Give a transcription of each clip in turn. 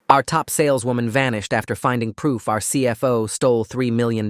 Our top saleswoman vanished after finding proof our CFO stole $3 million.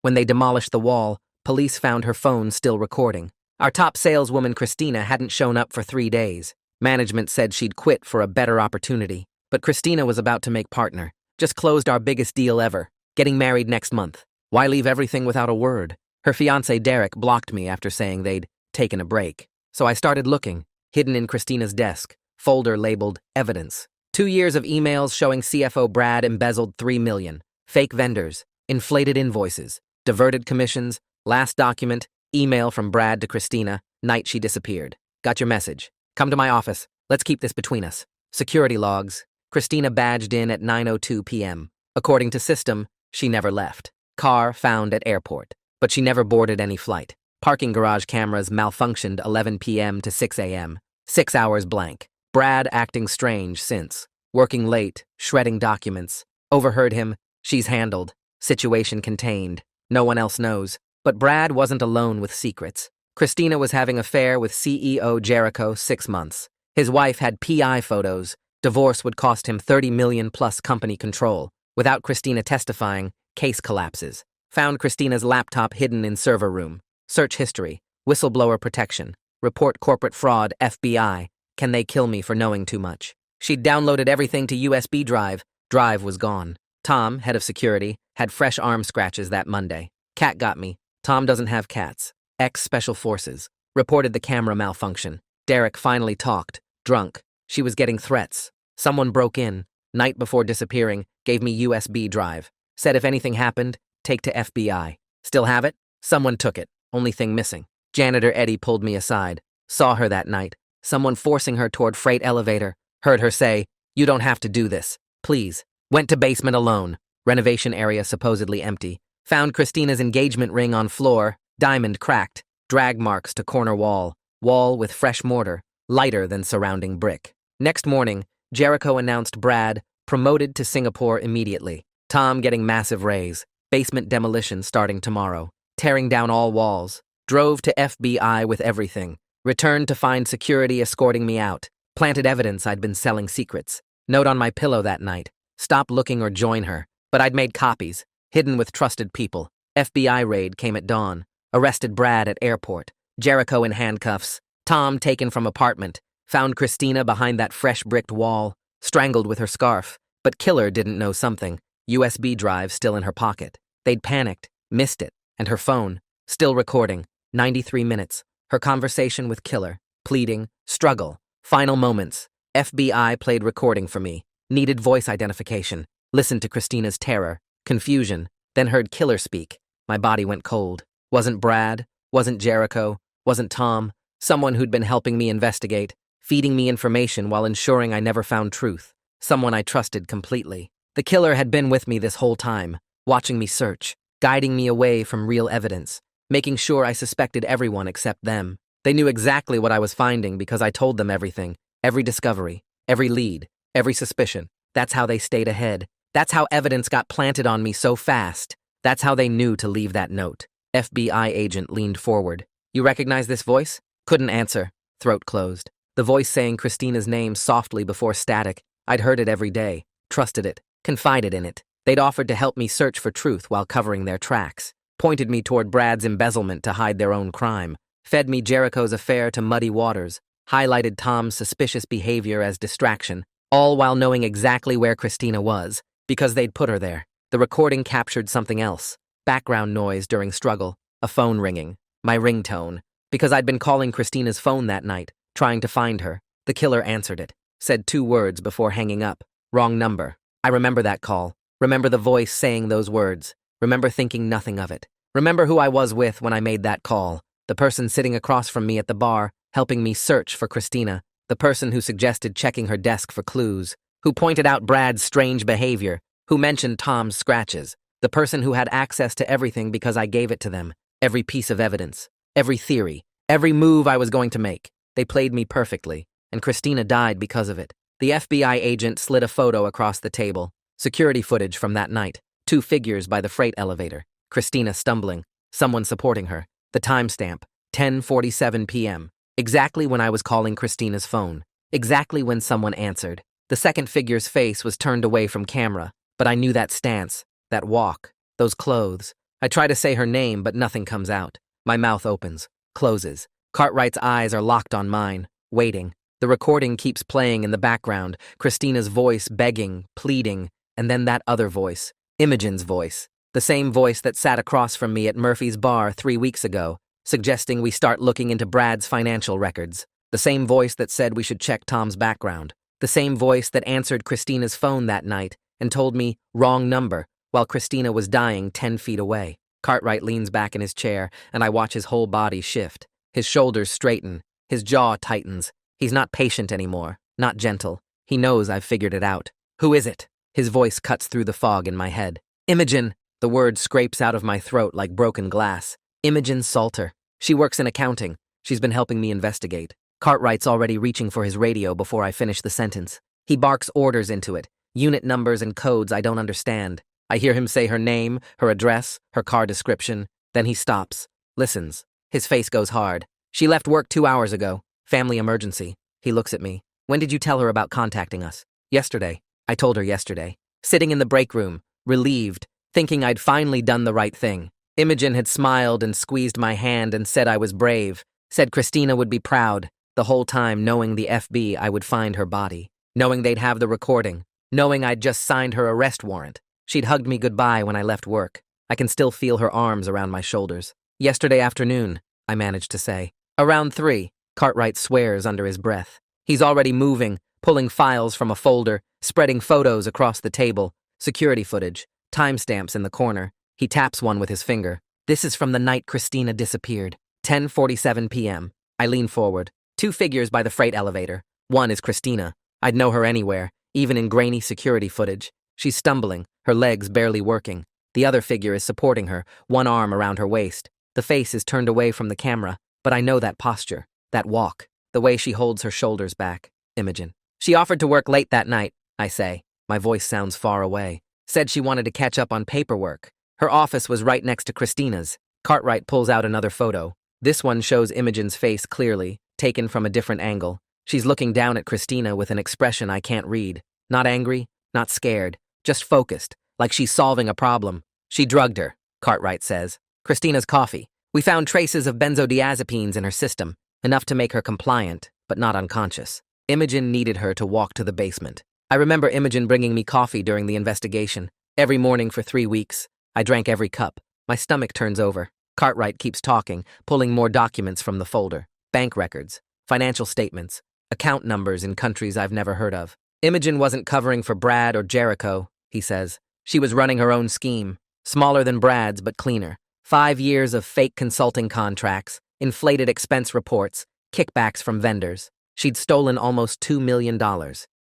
When they demolished the wall, police found her phone still recording. Our top saleswoman, Christina, hadn't shown up for 3 days. Management said she'd quit for a better opportunity. But Christina was about to make partner. Just closed our biggest deal ever. Getting married next month. Why leave everything without a word? Her fiancé Derek blocked me after saying they'd taken a break. So I started looking, hidden in Christina's desk, folder labeled evidence. 2 years of emails showing CFO Brad embezzled $3 million. Fake vendors, inflated invoices, diverted commissions, last document, email from Brad to Christina, night she disappeared. Got your message. Come to my office. Let's keep this between us. Security logs. Christina badged in at 9:02 p.m. According to system, she never left. Car found at airport, but she never boarded any flight. Parking garage cameras malfunctioned 11 p.m. to 6 a.m. 6 hours blank. Brad acting strange since. Working late, shredding documents. Overheard him. She's handled. Situation contained. No one else knows. But Brad wasn't alone with secrets. Christina was having an affair with CEO Jericho 6 months. His wife had PI photos. Divorce would cost him $30 million plus company control. Without Christina testifying, case collapses. Found Christina's laptop hidden in server room. Search history. Whistleblower protection. Report corporate fraud, FBI. Can they kill me for knowing too much? She'd downloaded everything to USB drive. Drive was gone. Tom, head of security, had fresh arm scratches that Monday. Cat got me. Tom doesn't have cats. Ex-Special Forces. Reported the camera malfunction. Derek finally talked. Drunk. She was getting threats. Someone broke in. Night before disappearing, gave me USB drive. Said if anything happened, take to FBI. Still have it? Someone took it. Only thing missing. Janitor Eddie pulled me aside. Saw her that night. Someone forcing her toward freight elevator. Heard her say, "You don't have to do this. Please." Went to basement alone. Renovation area supposedly empty. Found Christina's engagement ring on floor. Diamond cracked. Drag marks to corner wall. Wall with fresh mortar. Lighter than surrounding brick. Next morning, Jericho announced Brad promoted to Singapore immediately. Tom getting massive raise. Basement demolition starting tomorrow. Tearing down all walls. Drove to FBI with everything. Returned to find security escorting me out. Planted evidence I'd been selling secrets. Note on my pillow that night. Stop looking or join her. But I'd made copies. Hidden with trusted people. FBI raid came at dawn. Arrested Brad at airport. Jericho in handcuffs. Tom taken from apartment. Found Christina behind that fresh bricked wall. Strangled with her scarf. But killer didn't know something. USB drive still in her pocket. They'd panicked. Missed it. And her phone. Still recording. 93 minutes. Her conversation with killer. Pleading. Struggle. Final moments. FBI played recording for me. Needed voice identification. Listened to Christina's terror. Confusion. Then heard killer speak. My body went cold. Wasn't Brad. Wasn't Jericho. Wasn't Tom. Someone who'd been helping me investigate. Feeding me information while ensuring I never found truth. Someone I trusted completely. The killer had been with me this whole time. Watching me search. Guiding me away from real evidence. Making sure I suspected everyone except them. They knew exactly what I was finding because I told them everything. Every discovery. Every lead. Every suspicion. That's how they stayed ahead. That's how evidence got planted on me so fast. That's how they knew to leave that note. FBI agent leaned forward. You recognize this voice? Couldn't answer. Throat closed. The voice saying Christina's name softly before static. I'd heard it every day. Trusted it. Confided in it. They'd offered to help me search for truth while covering their tracks. Pointed me toward Brad's embezzlement to hide their own crime. Fed me Jericho's affair to muddy waters. Highlighted Tom's suspicious behavior as distraction. All while knowing exactly where Christina was. Because they'd put her there. The recording captured something else. Background noise during struggle. A phone ringing. My ringtone. Because I'd been calling Christina's phone that night, trying to find her. The killer answered it. Said 2 words before hanging up. Wrong number. I remember that call. Remember the voice saying those words. Remember thinking nothing of it. Remember who I was with when I made that call. The person sitting across from me at the bar, helping me search for Christina. The person who suggested checking her desk for clues. Who pointed out Brad's strange behavior. Who mentioned Tom's scratches. The person who had access to everything because I gave it to them. Every piece of evidence. Every theory. Every move I was going to make. They played me perfectly. And Christina died because of it. The FBI agent slid a photo across the table. Security footage from that night. 2 figures by the freight elevator. Christina stumbling. Someone supporting her. The timestamp. 10:47 p.m. Exactly when I was calling Christina's phone. Exactly when someone answered. The second figure's face was turned away from camera, but I knew that stance, that walk, those clothes. I try to say her name, but nothing comes out. My mouth opens, closes. Cartwright's eyes are locked on mine, waiting. The recording keeps playing in the background, Christina's voice begging, pleading, and then that other voice, Imogen's voice. The same voice that sat across from me at Murphy's bar 3 weeks ago, suggesting we start looking into Brad's financial records. The same voice that said we should check Tom's background. The same voice that answered Christina's phone that night and told me, wrong number, while Christina was dying 10 feet away. Cartwright leans back in his chair, and I watch his whole body shift. His shoulders straighten. His jaw tightens. He's not patient anymore, not gentle. He knows I've figured it out. Who is it? His voice cuts through the fog in my head. Imogen. The word scrapes out of my throat like broken glass. Imogen Salter. She works in accounting. She's been helping me investigate. Cartwright's already reaching for his radio before I finish the sentence. He barks orders into it, unit numbers and codes I don't understand. I hear him say her name, her address, her car description. Then he stops, listens. His face goes hard. She left work 2 hours ago. Family emergency. He looks at me. When did you tell her about contacting us? Yesterday. I told her yesterday. Sitting in the break room, relieved, thinking I'd finally done the right thing. Imogen had smiled and squeezed my hand and said I was brave, said Christina would be proud, the whole time knowing the FB I would find her body, knowing they'd have the recording, knowing I'd just signed her arrest warrant. She'd hugged me goodbye when I left work. I can still feel her arms around my shoulders. Yesterday afternoon, I managed to say. Around 3, Cartwright swears under his breath. He's already moving, pulling files from a folder, spreading photos across the table, security footage, timestamps in the corner. He taps one with his finger. This is from the night Christina disappeared. 10:47 p.m. I lean forward. 2 figures by the freight elevator. One is Christina. I'd know her anywhere, even in grainy security footage. She's stumbling, her legs barely working. The other figure is supporting her, one arm around her waist. The face is turned away from the camera, but I know that posture, that walk, the way she holds her shoulders back. Imogen. She offered to work late that night, I say. My voice sounds far away. Said she wanted to catch up on paperwork. Her office was right next to Christina's. Cartwright pulls out another photo. This one shows Imogen's face clearly, taken from a different angle. She's looking down at Christina with an expression I can't read. Not angry, not scared, just focused, like she's solving a problem. She drugged her, Cartwright says. Christina's coffee. We found traces of benzodiazepines in her system, enough to make her compliant, but not unconscious. Imogen needed her to walk to the basement. I remember Imogen bringing me coffee during the investigation. Every morning for 3 weeks. I drank every cup. My stomach turns over. Cartwright keeps talking, pulling more documents from the folder. Bank records, financial statements, account numbers in countries I've never heard of. Imogen wasn't covering for Brad or Jericho, he says. She was running her own scheme. Smaller than Brad's, but cleaner. 5 years of fake consulting contracts, inflated expense reports, kickbacks from vendors. She'd stolen almost $2 million.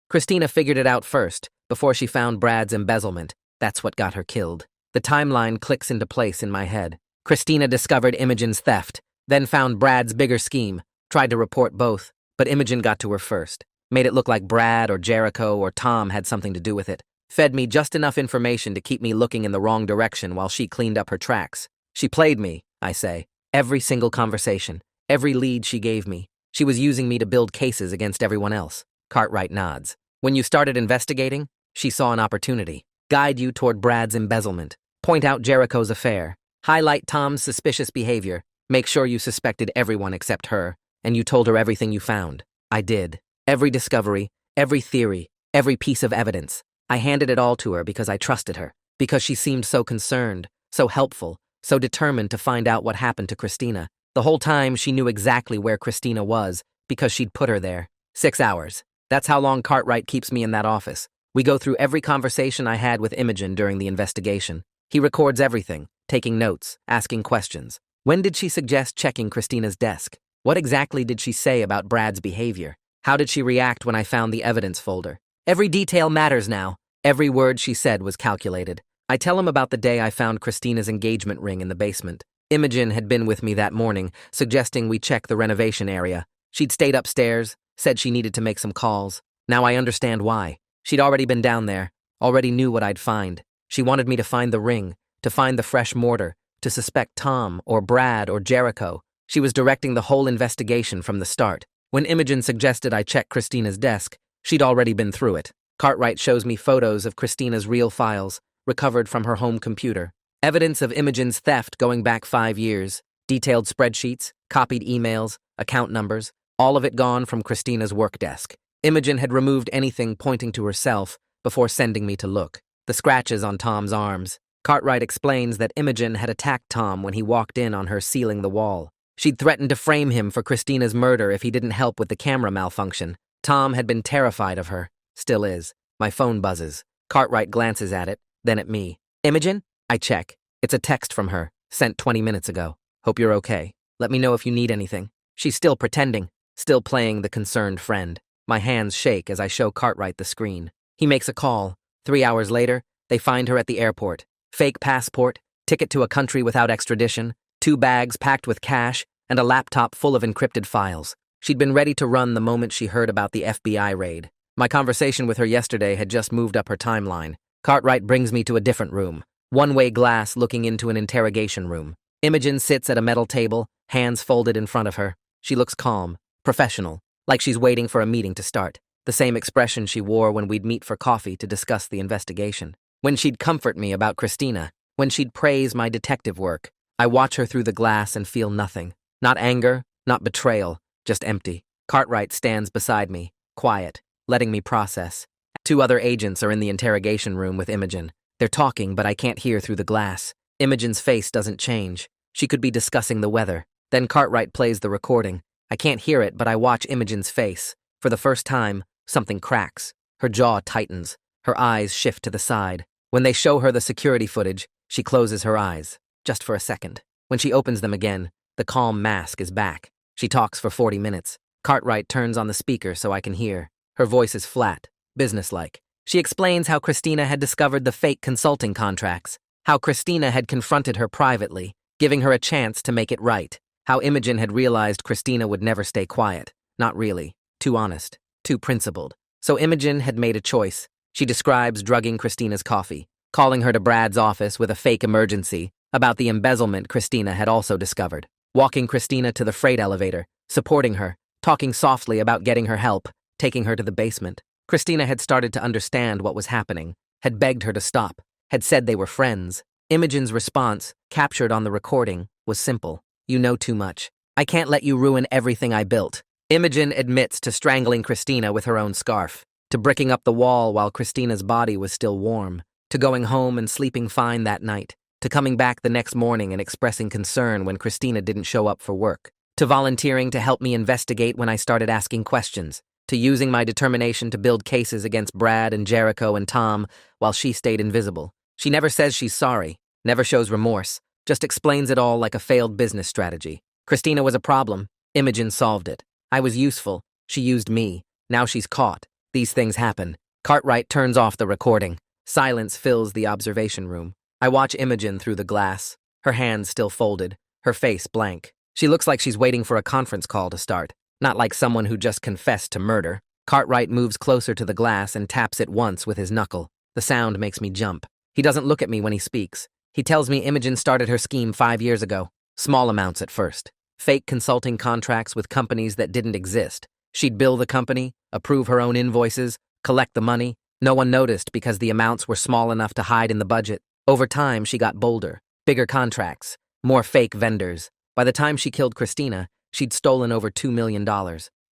Christina figured it out first, before she found Brad's embezzlement. That's what got her killed. The timeline clicks into place in my head. Christina discovered Imogen's theft, then found Brad's bigger scheme, tried to report both, but Imogen got to her first. Made it look like Brad or Jericho or Tom had something to do with it. Fed me just enough information to keep me looking in the wrong direction while she cleaned up her tracks. She played me, I say. Every single conversation, every lead she gave me. She was using me to build cases against everyone else. Cartwright nods. When you started investigating, she saw an opportunity. Guide you toward Brad's embezzlement. Point out Jericho's affair. Highlight Tom's suspicious behavior. Make sure you suspected everyone except her, and you told her everything you found. I did. Every discovery, every theory, every piece of evidence. I handed it all to her because I trusted her, because she seemed so concerned, so helpful, so determined to find out what happened to Christina. The whole time she knew exactly where Christina was, because she'd put her there. 6 hours. That's how long Cartwright keeps me in that office. We go through every conversation I had with Imogen during the investigation. He records everything, taking notes, asking questions. When did she suggest checking Christina's desk? What exactly did she say about Brad's behavior? How did she react when I found the evidence folder? Every detail matters now. Every word she said was calculated. I tell him about the day I found Christina's engagement ring in the basement. Imogen had been with me that morning, suggesting we check the renovation area. She'd stayed upstairs, said she needed to make some calls. Now I understand why. She'd already been down there, already knew what I'd find. She wanted me to find the ring, to find the fresh mortar, to suspect Tom or Brad or Jericho. She was directing the whole investigation from the start. When Imogen suggested I check Christina's desk, She'd already been through it. Cartwright shows me photos of Christina's real files, recovered from her home computer. Evidence of Imogen's theft going back 5 years. Detailed spreadsheets, copied emails, account numbers, all of it gone from Christina's work desk. Imogen had removed anything pointing to herself before sending me to look. The scratches on Tom's arms. Cartwright explains that Imogen had attacked Tom when he walked in on her sealing the wall. She'd threatened to frame him for Christina's murder if he didn't help with the camera malfunction. Tom had been terrified of her. Still is. My phone buzzes. Cartwright glances at it, then at me. Imogen? I check. It's a text from her, sent 20 minutes ago. Hope you're okay. Let me know if you need anything. She's still pretending, still playing the concerned friend. My hands shake as I show Cartwright the screen. He makes a call. 3 hours later, they find her at the airport. Fake passport, ticket to a country without extradition, 2 bags packed with cash, and a laptop full of encrypted files. She'd been ready to run the moment she heard about the FBI raid. My conversation with her yesterday had just moved up her timeline. Cartwright brings me to a different room. One-way glass looking into an interrogation room. Imogen sits at a metal table, hands folded in front of her. She looks calm, professional, like she's waiting for a meeting to start. The same expression she wore when we'd meet for coffee to discuss the investigation. When she'd comfort me about Christina, when she'd praise my detective work, I watch her through the glass and feel nothing. Not anger, not betrayal, just empty. Cartwright stands beside me, quiet, letting me process. 2 other agents are in the interrogation room with Imogen. They're talking, but I can't hear through the glass. Imogen's face doesn't change. She could be discussing the weather. Then Cartwright plays the recording. I can't hear it, but I watch Imogen's face. For the first time, something cracks. Her jaw tightens. Her eyes shift to the side. When they show her the security footage, she closes her eyes, just for a second. When she opens them again, the calm mask is back. She talks for 40 minutes. Cartwright turns on the speaker so I can hear. Her voice is flat, businesslike. She explains how Christina had discovered the fake consulting contracts, how Christina had confronted her privately, giving her a chance to make it right, how Imogen had realized Christina would never stay quiet. Not really. Too honest. Too principled. So Imogen had made a choice. She describes drugging Christina's coffee, calling her to Brad's office with a fake emergency about the embezzlement Christina had also discovered, walking Christina to the freight elevator, supporting her, talking softly about getting her help, taking her to the basement. Christina had started to understand what was happening, had begged her to stop, had said they were friends. Imogen's response, captured on the recording, was simple. You know too much. I can't let you ruin everything I built. Imogen admits to strangling Christina with her own scarf, to bricking up the wall while Christina's body was still warm, to going home and sleeping fine that night, to coming back the next morning and expressing concern when Christina didn't show up for work, to volunteering to help me investigate when I started asking questions, to using my determination to build cases against Brad and Jericho and Tom while she stayed invisible. She never says she's sorry, never shows remorse, just explains it all like a failed business strategy. Christina was a problem. Imogen solved it. I was useful. She used me. Now she's caught. These things happen. Cartwright turns off the recording. Silence fills the observation room. I watch Imogen through the glass, her hands still folded, her face blank. She looks like she's waiting for a conference call to start, not like someone who just confessed to murder. Cartwright moves closer to the glass and taps it once with his knuckle. The sound makes me jump. He doesn't look at me when he speaks. He tells me Imogen started her scheme 5 years ago. Small amounts at first. Fake consulting contracts with companies that didn't exist. She'd bill the company, approve her own invoices, collect the money. No one noticed because the amounts were small enough to hide in the budget. Over time, she got bolder. Bigger contracts. More fake vendors. By the time she killed Christina, she'd stolen over $2 million.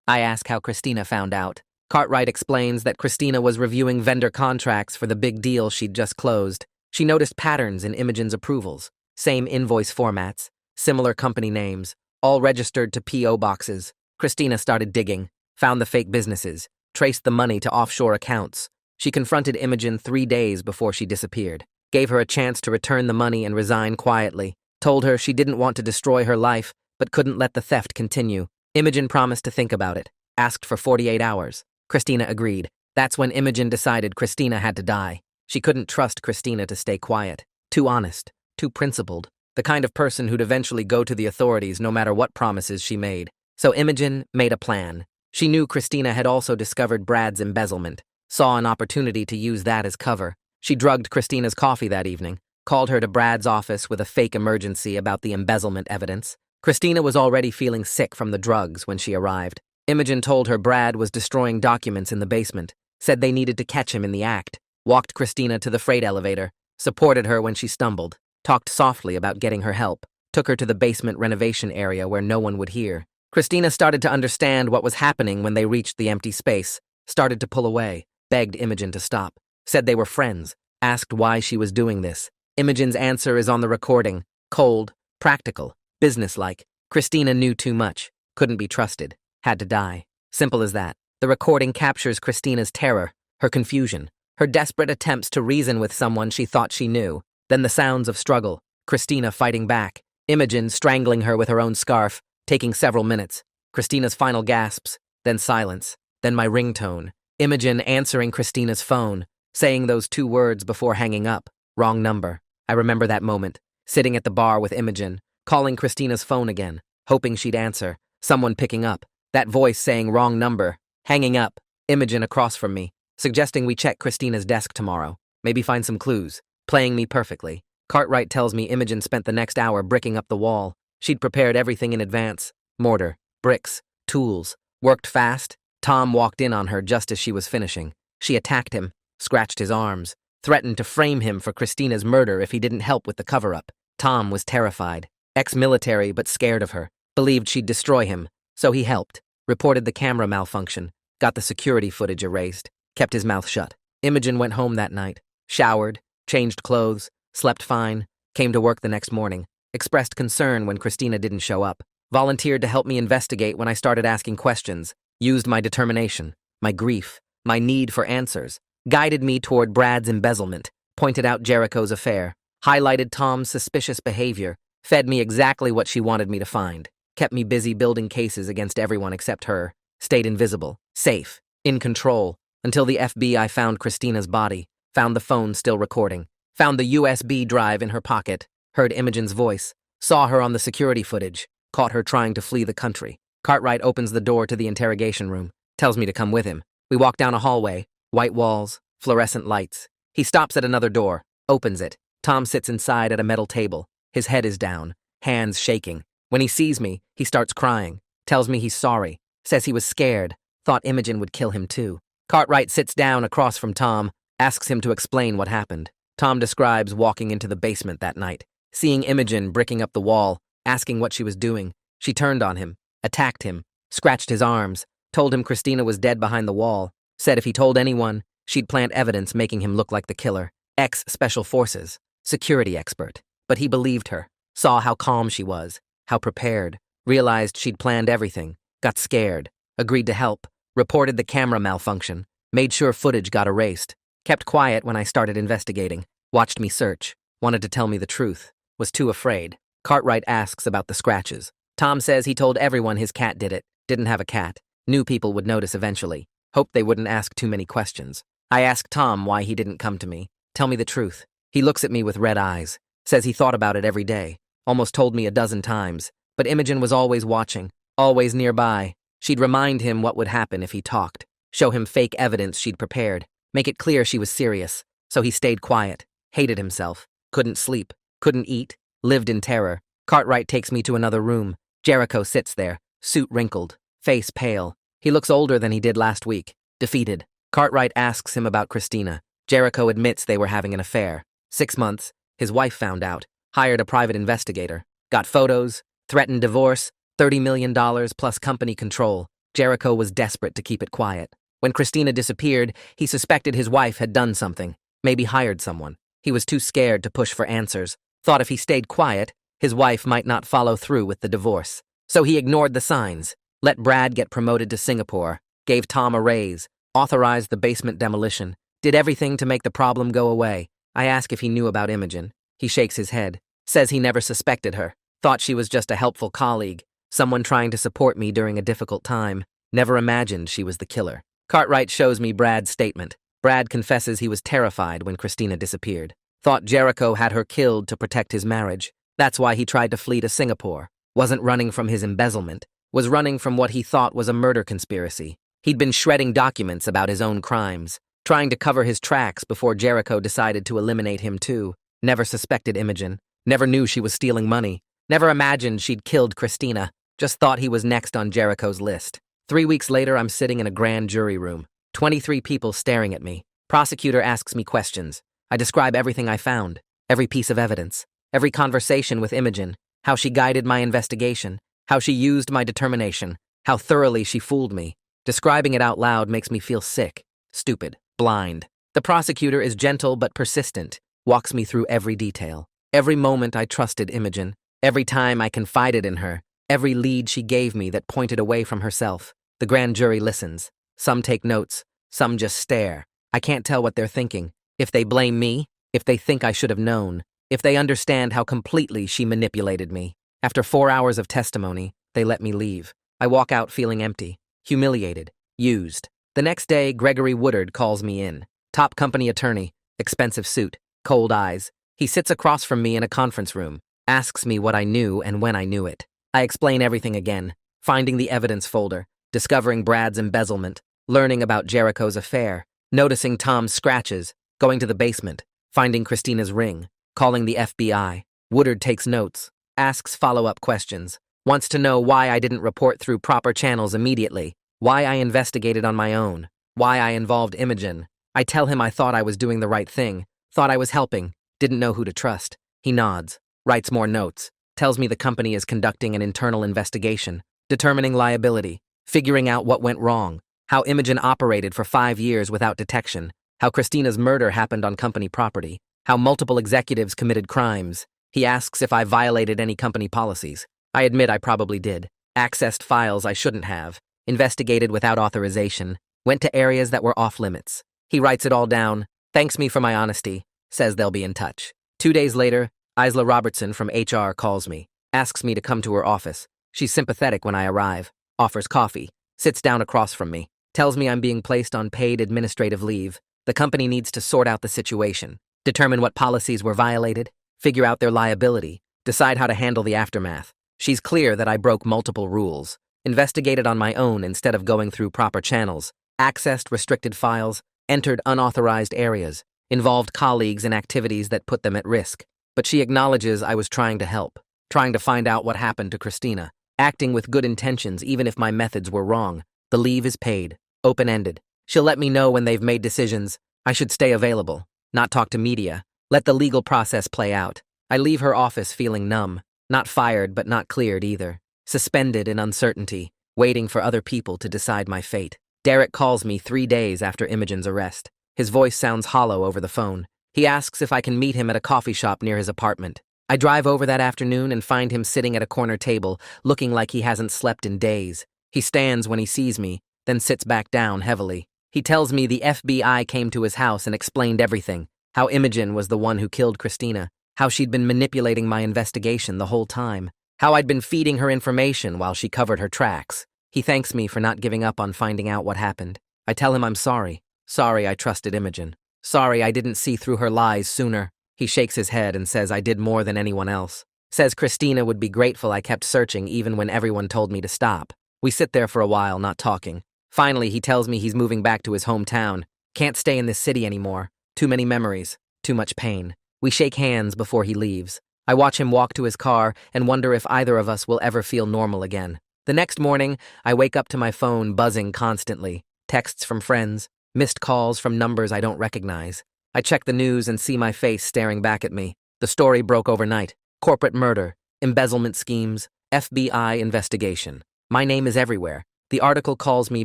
I ask how Christina found out. Cartwright explains that Christina was reviewing vendor contracts for the big deal she'd just closed. She noticed patterns in Imogen's approvals. Same invoice formats. Similar company names. All registered to P.O. boxes. Christina started digging, found the fake businesses, traced the money to offshore accounts. She confronted Imogen 3 days before she disappeared, gave her a chance to return the money and resign quietly, told her she didn't want to destroy her life, but couldn't let the theft continue. Imogen promised to think about it, asked for 48 hours. Christina agreed. That's when Imogen decided Christina had to die. She couldn't trust Christina to stay quiet. Too honest, too principled. The kind of person who'd eventually go to the authorities no matter what promises she made. So Imogen made a plan. She knew Christina had also discovered Brad's embezzlement, saw an opportunity to use that as cover. She drugged Christina's coffee that evening, called her to Brad's office with a fake emergency about the embezzlement evidence. Christina was already feeling sick from the drugs when she arrived. Imogen told her Brad was destroying documents in the basement, said they needed to catch him in the act, walked Christina to the freight elevator, supported her when she stumbled, talked softly about getting her help, took her to the basement renovation area where no one would hear. Christina started to understand what was happening when they reached the empty space, started to pull away, begged Imogen to stop, said they were friends, asked why she was doing this. Imogen's answer is on the recording: cold, practical, businesslike. Christina knew too much, couldn't be trusted, had to die. Simple as that. The recording captures Christina's terror, her confusion, her desperate attempts to reason with someone she thought she knew, then the sounds of struggle, Christina fighting back, Imogen strangling her with her own scarf, taking several minutes, Christina's final gasps, then silence, then my ringtone, Imogen answering Christina's phone, saying those 2 words before hanging up, wrong number. I remember that moment, sitting at the bar with Imogen, calling Christina's phone again, hoping she'd answer, someone picking up, that voice saying wrong number, hanging up, Imogen across from me, suggesting we check Christina's desk tomorrow, maybe find some clues, playing me perfectly. Cartwright tells me Imogen spent the next hour bricking up the wall. She'd prepared everything in advance: mortar, bricks, tools, worked fast. Tom walked in on her just as she was finishing. She attacked him, scratched his arms, threatened to frame him for Christina's murder if he didn't help with the cover-up. Tom was terrified, ex-military but scared of her, believed she'd destroy him, so he helped, reported the camera malfunction, got the security footage erased, kept his mouth shut. Imogen went home that night, showered, changed clothes, slept fine, came to work the next morning, expressed concern when Christina didn't show up, volunteered to help me investigate when I started asking questions, used my determination, my grief, my need for answers, guided me toward Brad's embezzlement, pointed out Jericho's affair, highlighted Tom's suspicious behavior, fed me exactly what she wanted me to find, kept me busy building cases against everyone except her, stayed invisible, safe, in control, until the FBI found Christina's body, found the phone still recording, found the USB drive in her pocket, heard Imogen's voice, saw her on the security footage, caught her trying to flee the country. Cartwright opens the door to the interrogation room, tells me to come with him. We walk down a hallway, white walls, fluorescent lights. He stops at another door, opens it. Tom sits inside at a metal table. His head is down, hands shaking. When he sees me, he starts crying, tells me he's sorry, says he was scared, thought Imogen would kill him too. Cartwright sits down across from Tom, asks him to explain what happened. Tom describes walking into the basement that night, seeing Imogen bricking up the wall, asking what she was doing. She turned on him, attacked him, scratched his arms, told him Christina was dead behind the wall, said if he told anyone, she'd plant evidence making him look like the killer. Ex-Special Forces, security expert. But he believed her, saw how calm she was, how prepared, realized she'd planned everything, got scared, agreed to help, reported the camera malfunction, made sure footage got erased, kept quiet when I started investigating, watched me search, wanted to tell me the truth, was too afraid. Cartwright asks about the scratches. Tom says he told everyone his cat did it, didn't have a cat, knew people would notice eventually, hoped they wouldn't ask too many questions. I asked Tom why he didn't come to me, tell me the truth. He looks at me with red eyes, says he thought about it every day, almost told me a dozen times, but Imogen was always watching, always nearby. She'd remind him what would happen if he talked, show him fake evidence she'd prepared, make it clear she was serious, so he stayed quiet, hated himself, couldn't sleep, couldn't eat, lived in terror. Cartwright takes me to another room. Jericho sits there, suit wrinkled, face pale. He looks older than he did last week, defeated. Cartwright asks him about Christina. Jericho admits they were having an affair. 6 months, his wife found out, hired a private investigator, got photos, threatened divorce, $30 million plus company control. Jericho was desperate to keep it quiet. When Christina disappeared, he suspected his wife had done something, maybe hired someone. He was too scared to push for answers, thought if he stayed quiet, his wife might not follow through with the divorce. So he ignored the signs, let Brad get promoted to Singapore, gave Tom a raise, authorized the basement demolition, did everything to make the problem go away. I ask if he knew about Imogen. He shakes his head, says he never suspected her, thought she was just a helpful colleague, someone trying to support me during a difficult time, never imagined she was the killer. Cartwright shows me Brad's statement. Brad confesses he was terrified when Christina disappeared, thought Jericho had her killed to protect his marriage. That's why he tried to flee to Singapore, wasn't running from his embezzlement, was running from what he thought was a murder conspiracy. He'd been shredding documents about his own crimes, trying to cover his tracks before Jericho decided to eliminate him too. Never suspected Imogen, never knew she was stealing money, never imagined she'd killed Christina, just thought he was next on Jericho's list. 3 weeks later, I'm sitting in a grand jury room. 23 people staring at me. Prosecutor asks me questions. I describe everything I found, every piece of evidence, every conversation with Imogen, how she guided my investigation, how she used my determination, how thoroughly she fooled me. Describing it out loud makes me feel sick, stupid, blind. The prosecutor is gentle but persistent, walks me through every detail. Every moment I trusted Imogen, every time I confided in her, every lead she gave me that pointed away from herself. The grand jury listens. Some take notes, some just stare. I can't tell what they're thinking. If they blame me, if they think I should have known, if they understand how completely she manipulated me. After 4 hours of testimony, they let me leave. I walk out feeling empty, humiliated, used. The next day, Gregory Woodard calls me in. Top company attorney, expensive suit, cold eyes. He sits across from me in a conference room, asks me what I knew and when I knew it. I explain everything again, finding the evidence folder, discovering Brad's embezzlement, learning about Jericho's affair, noticing Tom's scratches, going to the basement, finding Christina's ring, calling the FBI. Woodard takes notes, asks follow-up questions, wants to know why I didn't report through proper channels immediately, why I investigated on my own, why I involved Imogen. I tell him I thought I was doing the right thing, thought I was helping, didn't know who to trust. He nods, writes more notes, tells me the company is conducting an internal investigation, determining liability, figuring out what went wrong, how Imogen operated for 5 years without detection, how Christina's murder happened on company property, how multiple executives committed crimes. He asks if I violated any company policies. I admit I probably did. Accessed files I shouldn't have, investigated without authorization, went to areas that were off limits. He writes it all down, thanks me for my honesty, says they'll be in touch. 2 days later, Isla Robertson from HR calls me, asks me to come to her office. She's sympathetic when I arrive, offers coffee, sits down across from me, tells me I'm being placed on paid administrative leave. The company needs to sort out the situation, determine what policies were violated, figure out their liability, decide how to handle the aftermath. She's clear that I broke multiple rules, investigated on my own instead of going through proper channels, accessed restricted files, entered unauthorized areas, involved colleagues in activities that put them at risk. But she acknowledges I was trying to help, trying to find out what happened to Christina, acting with good intentions even if my methods were wrong. The leave is paid, open-ended. She'll let me know when they've made decisions. I should stay available, not talk to media, let the legal process play out. I leave her office feeling numb, not fired but not cleared either, suspended in uncertainty, waiting for other people to decide my fate. Derek calls me 3 days after Imogen's arrest. His voice sounds hollow over the phone. He asks if I can meet him at a coffee shop near his apartment. I drive over that afternoon and find him sitting at a corner table, looking like he hasn't slept in days. He stands when he sees me, then sits back down heavily. He tells me the FBI came to his house and explained everything, how Imogen was the one who killed Christina, how she'd been manipulating my investigation the whole time, how I'd been feeding her information while she covered her tracks. He thanks me for not giving up on finding out what happened. I tell him I'm sorry. Sorry I trusted Imogen. Sorry I didn't see through her lies sooner. He shakes his head and says I did more than anyone else. Says Christina would be grateful I kept searching even when everyone told me to stop. We sit there for a while, not talking. Finally, he tells me he's moving back to his hometown. Can't stay in this city anymore. Too many memories. Too much pain. We shake hands before he leaves. I watch him walk to his car and wonder if either of us will ever feel normal again. The next morning, I wake up to my phone buzzing constantly. Texts from friends, missed calls from numbers I don't recognize. I check the news and see my face staring back at me. The story broke overnight. Corporate murder, embezzlement schemes, FBI investigation. My name is everywhere. The article calls me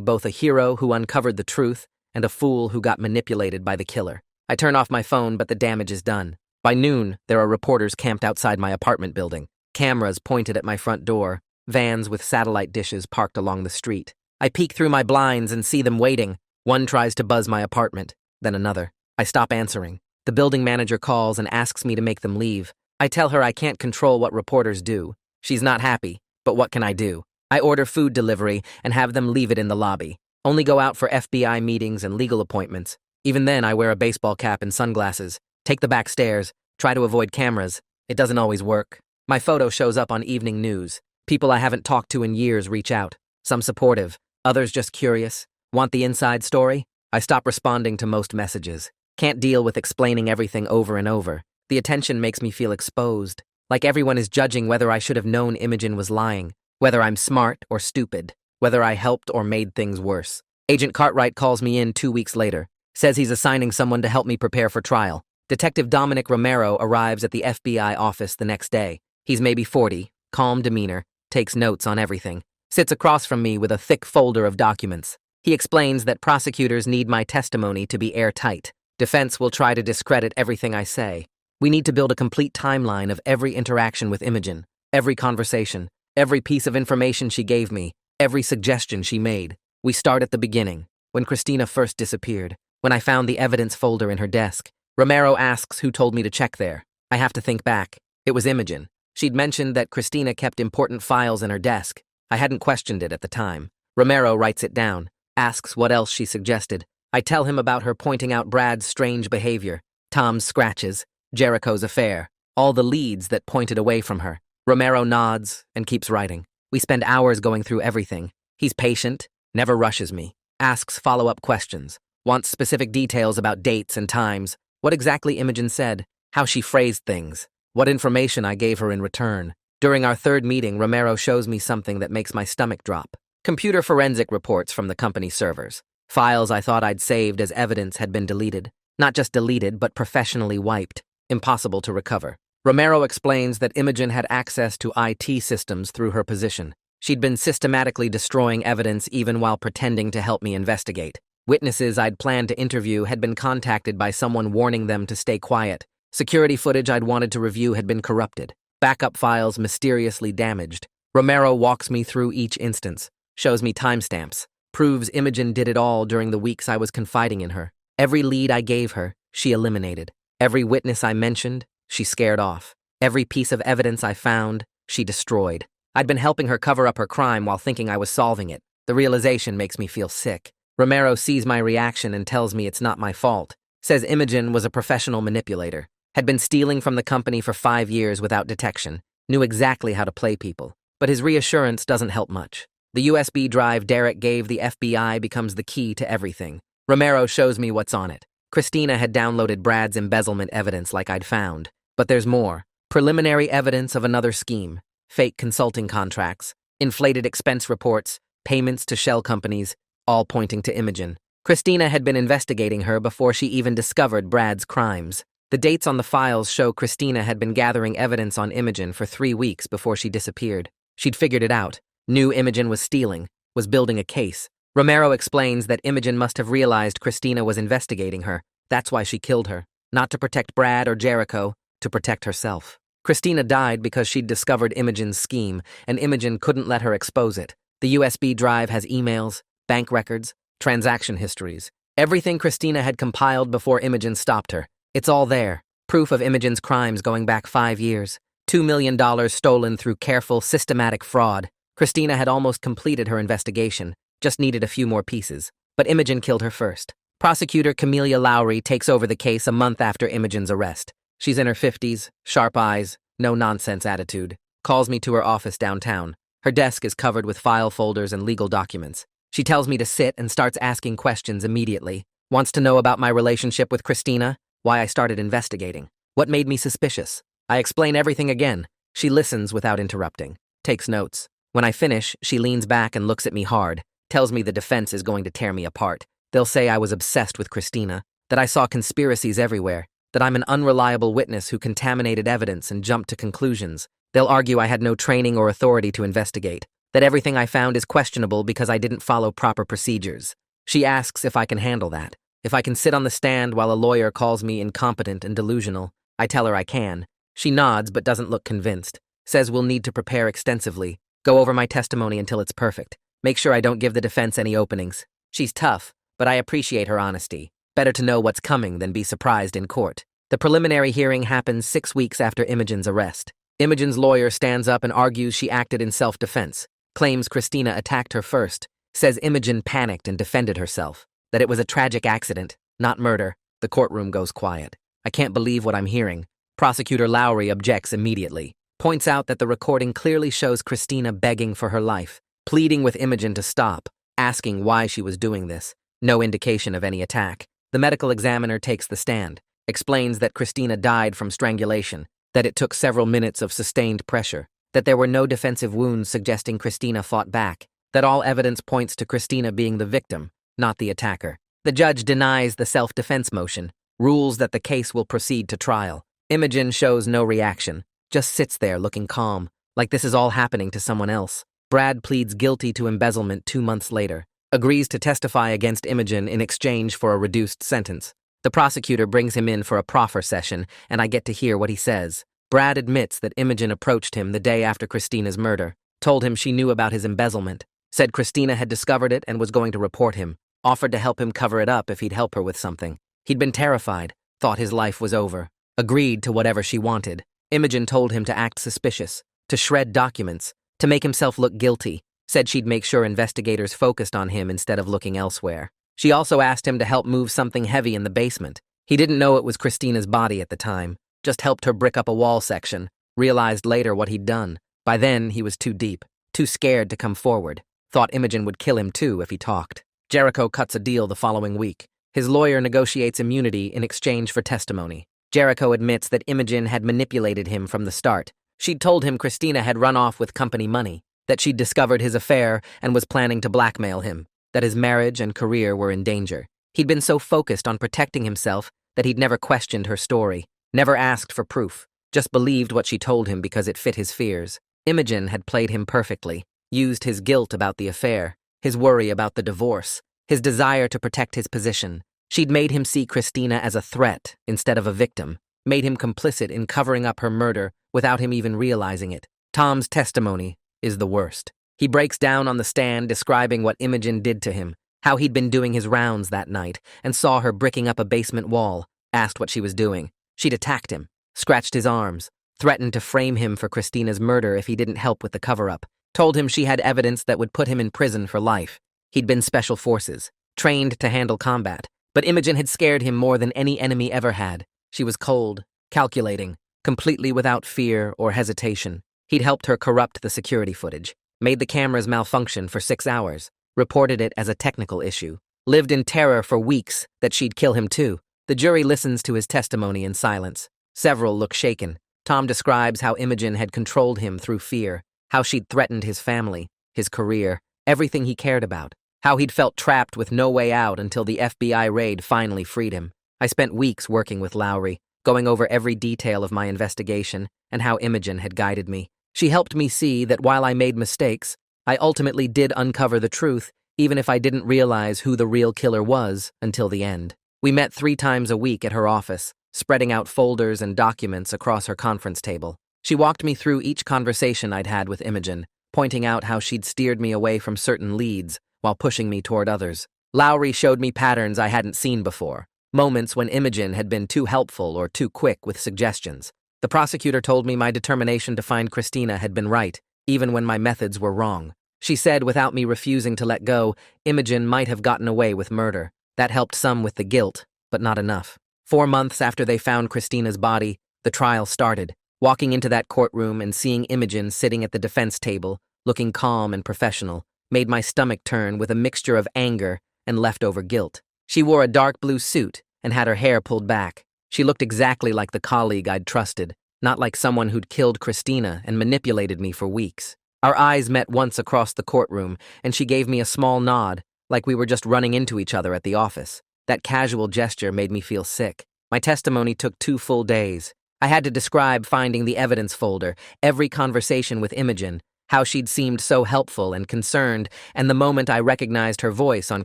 both a hero who uncovered the truth and a fool who got manipulated by the killer. I turn off my phone, but the damage is done. By noon, there are reporters camped outside my apartment building, cameras pointed at my front door, vans with satellite dishes parked along the street. I peek through my blinds and see them waiting. One tries to buzz my apartment, then another. I stop answering. The building manager calls and asks me to make them leave. I tell her I can't control what reporters do. She's not happy, but what can I do? I order food delivery and have them leave it in the lobby. Only go out for FBI meetings and legal appointments. Even then, I wear a baseball cap and sunglasses, take the back stairs, try to avoid cameras. It doesn't always work. My photo shows up on evening news. People I haven't talked to in years reach out. Some supportive, others just curious. Want the inside story? I stop responding to most messages. Can't deal with explaining everything over and over. The attention makes me feel exposed, like everyone is judging whether I should have known Imogen was lying, whether I'm smart or stupid. whether I helped or made things worse. Agent Cartwright calls me in 2 weeks later, says he's assigning someone to help me prepare for trial. Detective Dominic Romero arrives at the FBI office the next day. He's maybe 40, calm demeanor, takes notes on everything, sits across from me with a thick folder of documents. He explains that prosecutors need my testimony to be airtight. Defense will try to discredit everything I say. We need to build a complete timeline of every interaction with Imogen, every conversation, every piece of information she gave me, every suggestion she made. We start at the beginning, when Christina first disappeared. When I found the evidence folder in her desk, Romero asks who told me to check there. I have to think back. It was Imogen. She'd mentioned that Christina kept important files in her desk. I hadn't questioned it at the time. Romero writes it down, asks what else she suggested. I tell him about her pointing out Brad's strange behavior, Tom's scratches, Jericho's affair, all the leads that pointed away from her. Romero nods and keeps writing. We spend hours going through everything. He's patient, never rushes me, asks follow-up questions, wants specific details about dates and times, what exactly Imogen said, how she phrased things, what information I gave her in return. During our third meeting, Romero shows me something that makes my stomach drop. Computer forensic reports from the company servers. Files I thought I'd saved as evidence had been deleted. Not just deleted, but professionally wiped. Impossible to recover. Romero explains that Imogen had access to IT systems through her position. She'd been systematically destroying evidence even while pretending to help me investigate. Witnesses I'd planned to interview had been contacted by someone warning them to stay quiet. Security footage I'd wanted to review had been corrupted. Backup files mysteriously damaged. Romero walks me through each instance, shows me timestamps, proves Imogen did it all during the weeks I was confiding in her. Every lead I gave her, she eliminated. Every witness I mentioned, she scared off. Every piece of evidence I found, she destroyed. I'd been helping her cover up her crime while thinking I was solving it. The realization makes me feel sick. Romero sees my reaction and tells me it's not my fault. Says Imogen was a professional manipulator. Had been stealing from the company for 5 years without detection. Knew exactly how to play people. But his reassurance doesn't help much. The USB drive Derek gave the FBI becomes the key to everything. Romero shows me what's on it. Christina had downloaded Brad's embezzlement evidence like I'd found. But there's more. Preliminary evidence of another scheme. Fake consulting contracts. Inflated expense reports. Payments to shell companies. All pointing to Imogen. Christina had been investigating her before she even discovered Brad's crimes. The dates on the files show Christina had been gathering evidence on Imogen for 3 weeks before she disappeared. She'd figured it out. Knew Imogen was stealing. Was building a case. Romero explains that Imogen must have realized Christina was investigating her. That's why she killed her. Not to protect Brad or Jericho, to protect herself. Christina died because she'd discovered Imogen's scheme, and Imogen couldn't let her expose it. The USB drive has emails, bank records, transaction histories. Everything Christina had compiled before Imogen stopped her. It's all there. Proof of Imogen's crimes going back 5 years. $2 million stolen through careful, systematic fraud. Christina had almost completed her investigation, just needed a few more pieces. But Imogen killed her first. Prosecutor Camelia Lowry takes over the case a month after Imogen's arrest. She's in her 50s, sharp eyes, no-nonsense attitude. Calls me to her office downtown. Her desk is covered with file folders and legal documents. She tells me to sit and starts asking questions immediately. Wants to know about my relationship with Christina, why I started investigating, what made me suspicious. I explain everything again. She listens without interrupting, takes notes. When I finish, she leans back and looks at me hard, tells me the defense is going to tear me apart. They'll say I was obsessed with Christina, that I saw conspiracies everywhere, that I'm an unreliable witness who contaminated evidence and jumped to conclusions. They'll argue I had no training or authority to investigate, that everything I found is questionable because I didn't follow proper procedures. She asks if I can handle that, if I can sit on the stand while a lawyer calls me incompetent and delusional. I tell her I can. She nods but doesn't look convinced, says we'll need to prepare extensively, go over my testimony until it's perfect, make sure I don't give the defense any openings. She's tough, but I appreciate her honesty. Better to know what's coming than be surprised in court. The preliminary hearing happens 6 weeks after Imogen's arrest. Imogen's lawyer stands up and argues she acted in self-defense, claims Christina attacked her first, says Imogen panicked and defended herself, that it was a tragic accident, not murder. The courtroom goes quiet. I can't believe what I'm hearing. Prosecutor Lowry objects immediately, points out that the recording clearly shows Christina begging for her life, pleading with Imogen to stop, asking why she was doing this. No indication of any attack. The medical examiner takes the stand, explains that Christina died from strangulation, that it took several minutes of sustained pressure, that there were no defensive wounds suggesting Christina fought back, that all evidence points to Christina being the victim, not the attacker. The judge denies the self-defense motion, rules that the case will proceed to trial. Imogen shows no reaction, just sits there looking calm, like this is all happening to someone else. Brad pleads guilty to embezzlement 2 months later, agrees to testify against Imogen in exchange for a reduced sentence. The prosecutor brings him in for a proffer session, and I get to hear what he says. Brad admits that Imogen approached him the day after Christina's murder, told him she knew about his embezzlement, said Christina had discovered it and was going to report him, offered to help him cover it up if he'd help her with something. He'd been terrified, thought his life was over, agreed to whatever she wanted. Imogen told him to act suspicious, to shred documents, to make himself look guilty, said she'd make sure investigators focused on him instead of looking elsewhere. She also asked him to help move something heavy in the basement. He didn't know it was Christina's body at the time, just helped her brick up a wall section, realized later what he'd done. By then, he was too deep, too scared to come forward, thought Imogen would kill him too if he talked. Jericho cuts a deal the following week. His lawyer negotiates immunity in exchange for testimony. Jericho admits that Imogen had manipulated him from the start. She'd told him Christina had run off with company money, that she'd discovered his affair and was planning to blackmail him, that his marriage and career were in danger. He'd been so focused on protecting himself that he'd never questioned her story, never asked for proof, just believed what she told him because it fit his fears. Imogen had played him perfectly, used his guilt about the affair, his worry about the divorce, his desire to protect his position. She'd made him see Christina as a threat instead of a victim, made him complicit in covering up her murder without him even realizing it. Tom's testimony is the worst. He breaks down on the stand describing what Imogen did to him, how he'd been doing his rounds that night and saw her bricking up a basement wall, asked what she was doing. She'd attacked him, scratched his arms, threatened to frame him for Christina's murder if he didn't help with the cover-up, told him she had evidence that would put him in prison for life. He'd been special forces, trained to handle combat, but Imogen had scared him more than any enemy ever had. She was cold, calculating, completely without fear or hesitation. He'd helped her corrupt the security footage, made the cameras malfunction for 6 hours, reported it as a technical issue, lived in terror for weeks that she'd kill him too. The jury listens to his testimony in silence. Several look shaken. Tom describes how Imogen had controlled him through fear, how she'd threatened his family, his career, everything he cared about, how he'd felt trapped with no way out until the FBI raid finally freed him. I spent weeks working with Lowry, going over every detail of my investigation and how Imogen had guided me. She helped me see that while I made mistakes, I ultimately did uncover the truth, even if I didn't realize who the real killer was until the end. We met 3 times a week at her office, spreading out folders and documents across her conference table. She walked me through each conversation I'd had with Imogen, pointing out how she'd steered me away from certain leads while pushing me toward others. Lowry showed me patterns I hadn't seen before, moments when Imogen had been too helpful or too quick with suggestions. The prosecutor told me my determination to find Christina had been right, even when my methods were wrong. She said without me refusing to let go, Imogen might have gotten away with murder. That helped some with the guilt, but not enough. 4 months after they found Christina's body, the trial started. Walking into that courtroom and seeing Imogen sitting at the defense table, looking calm and professional, made my stomach turn with a mixture of anger and leftover guilt. She wore a dark blue suit and had her hair pulled back. She looked exactly like the colleague I'd trusted, not like someone who'd killed Christina and manipulated me for weeks. Our eyes met once across the courtroom, and she gave me a small nod, like we were just running into each other at the office. That casual gesture made me feel sick. My testimony took 2 full days. I had to describe finding the evidence folder, every conversation with Imogen, how she'd seemed so helpful and concerned, and the moment I recognized her voice on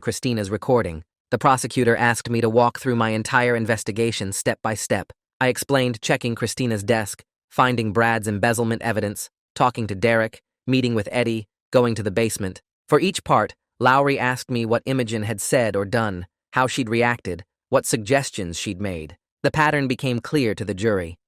Christina's recording. The prosecutor asked me to walk through my entire investigation step by step. I explained checking Christina's desk, finding Brad's embezzlement evidence, talking to Derek, meeting with Eddie, going to the basement. For each part, Lowry asked me what Imogen had said or done, how she'd reacted, what suggestions she'd made. The pattern became clear to the jury.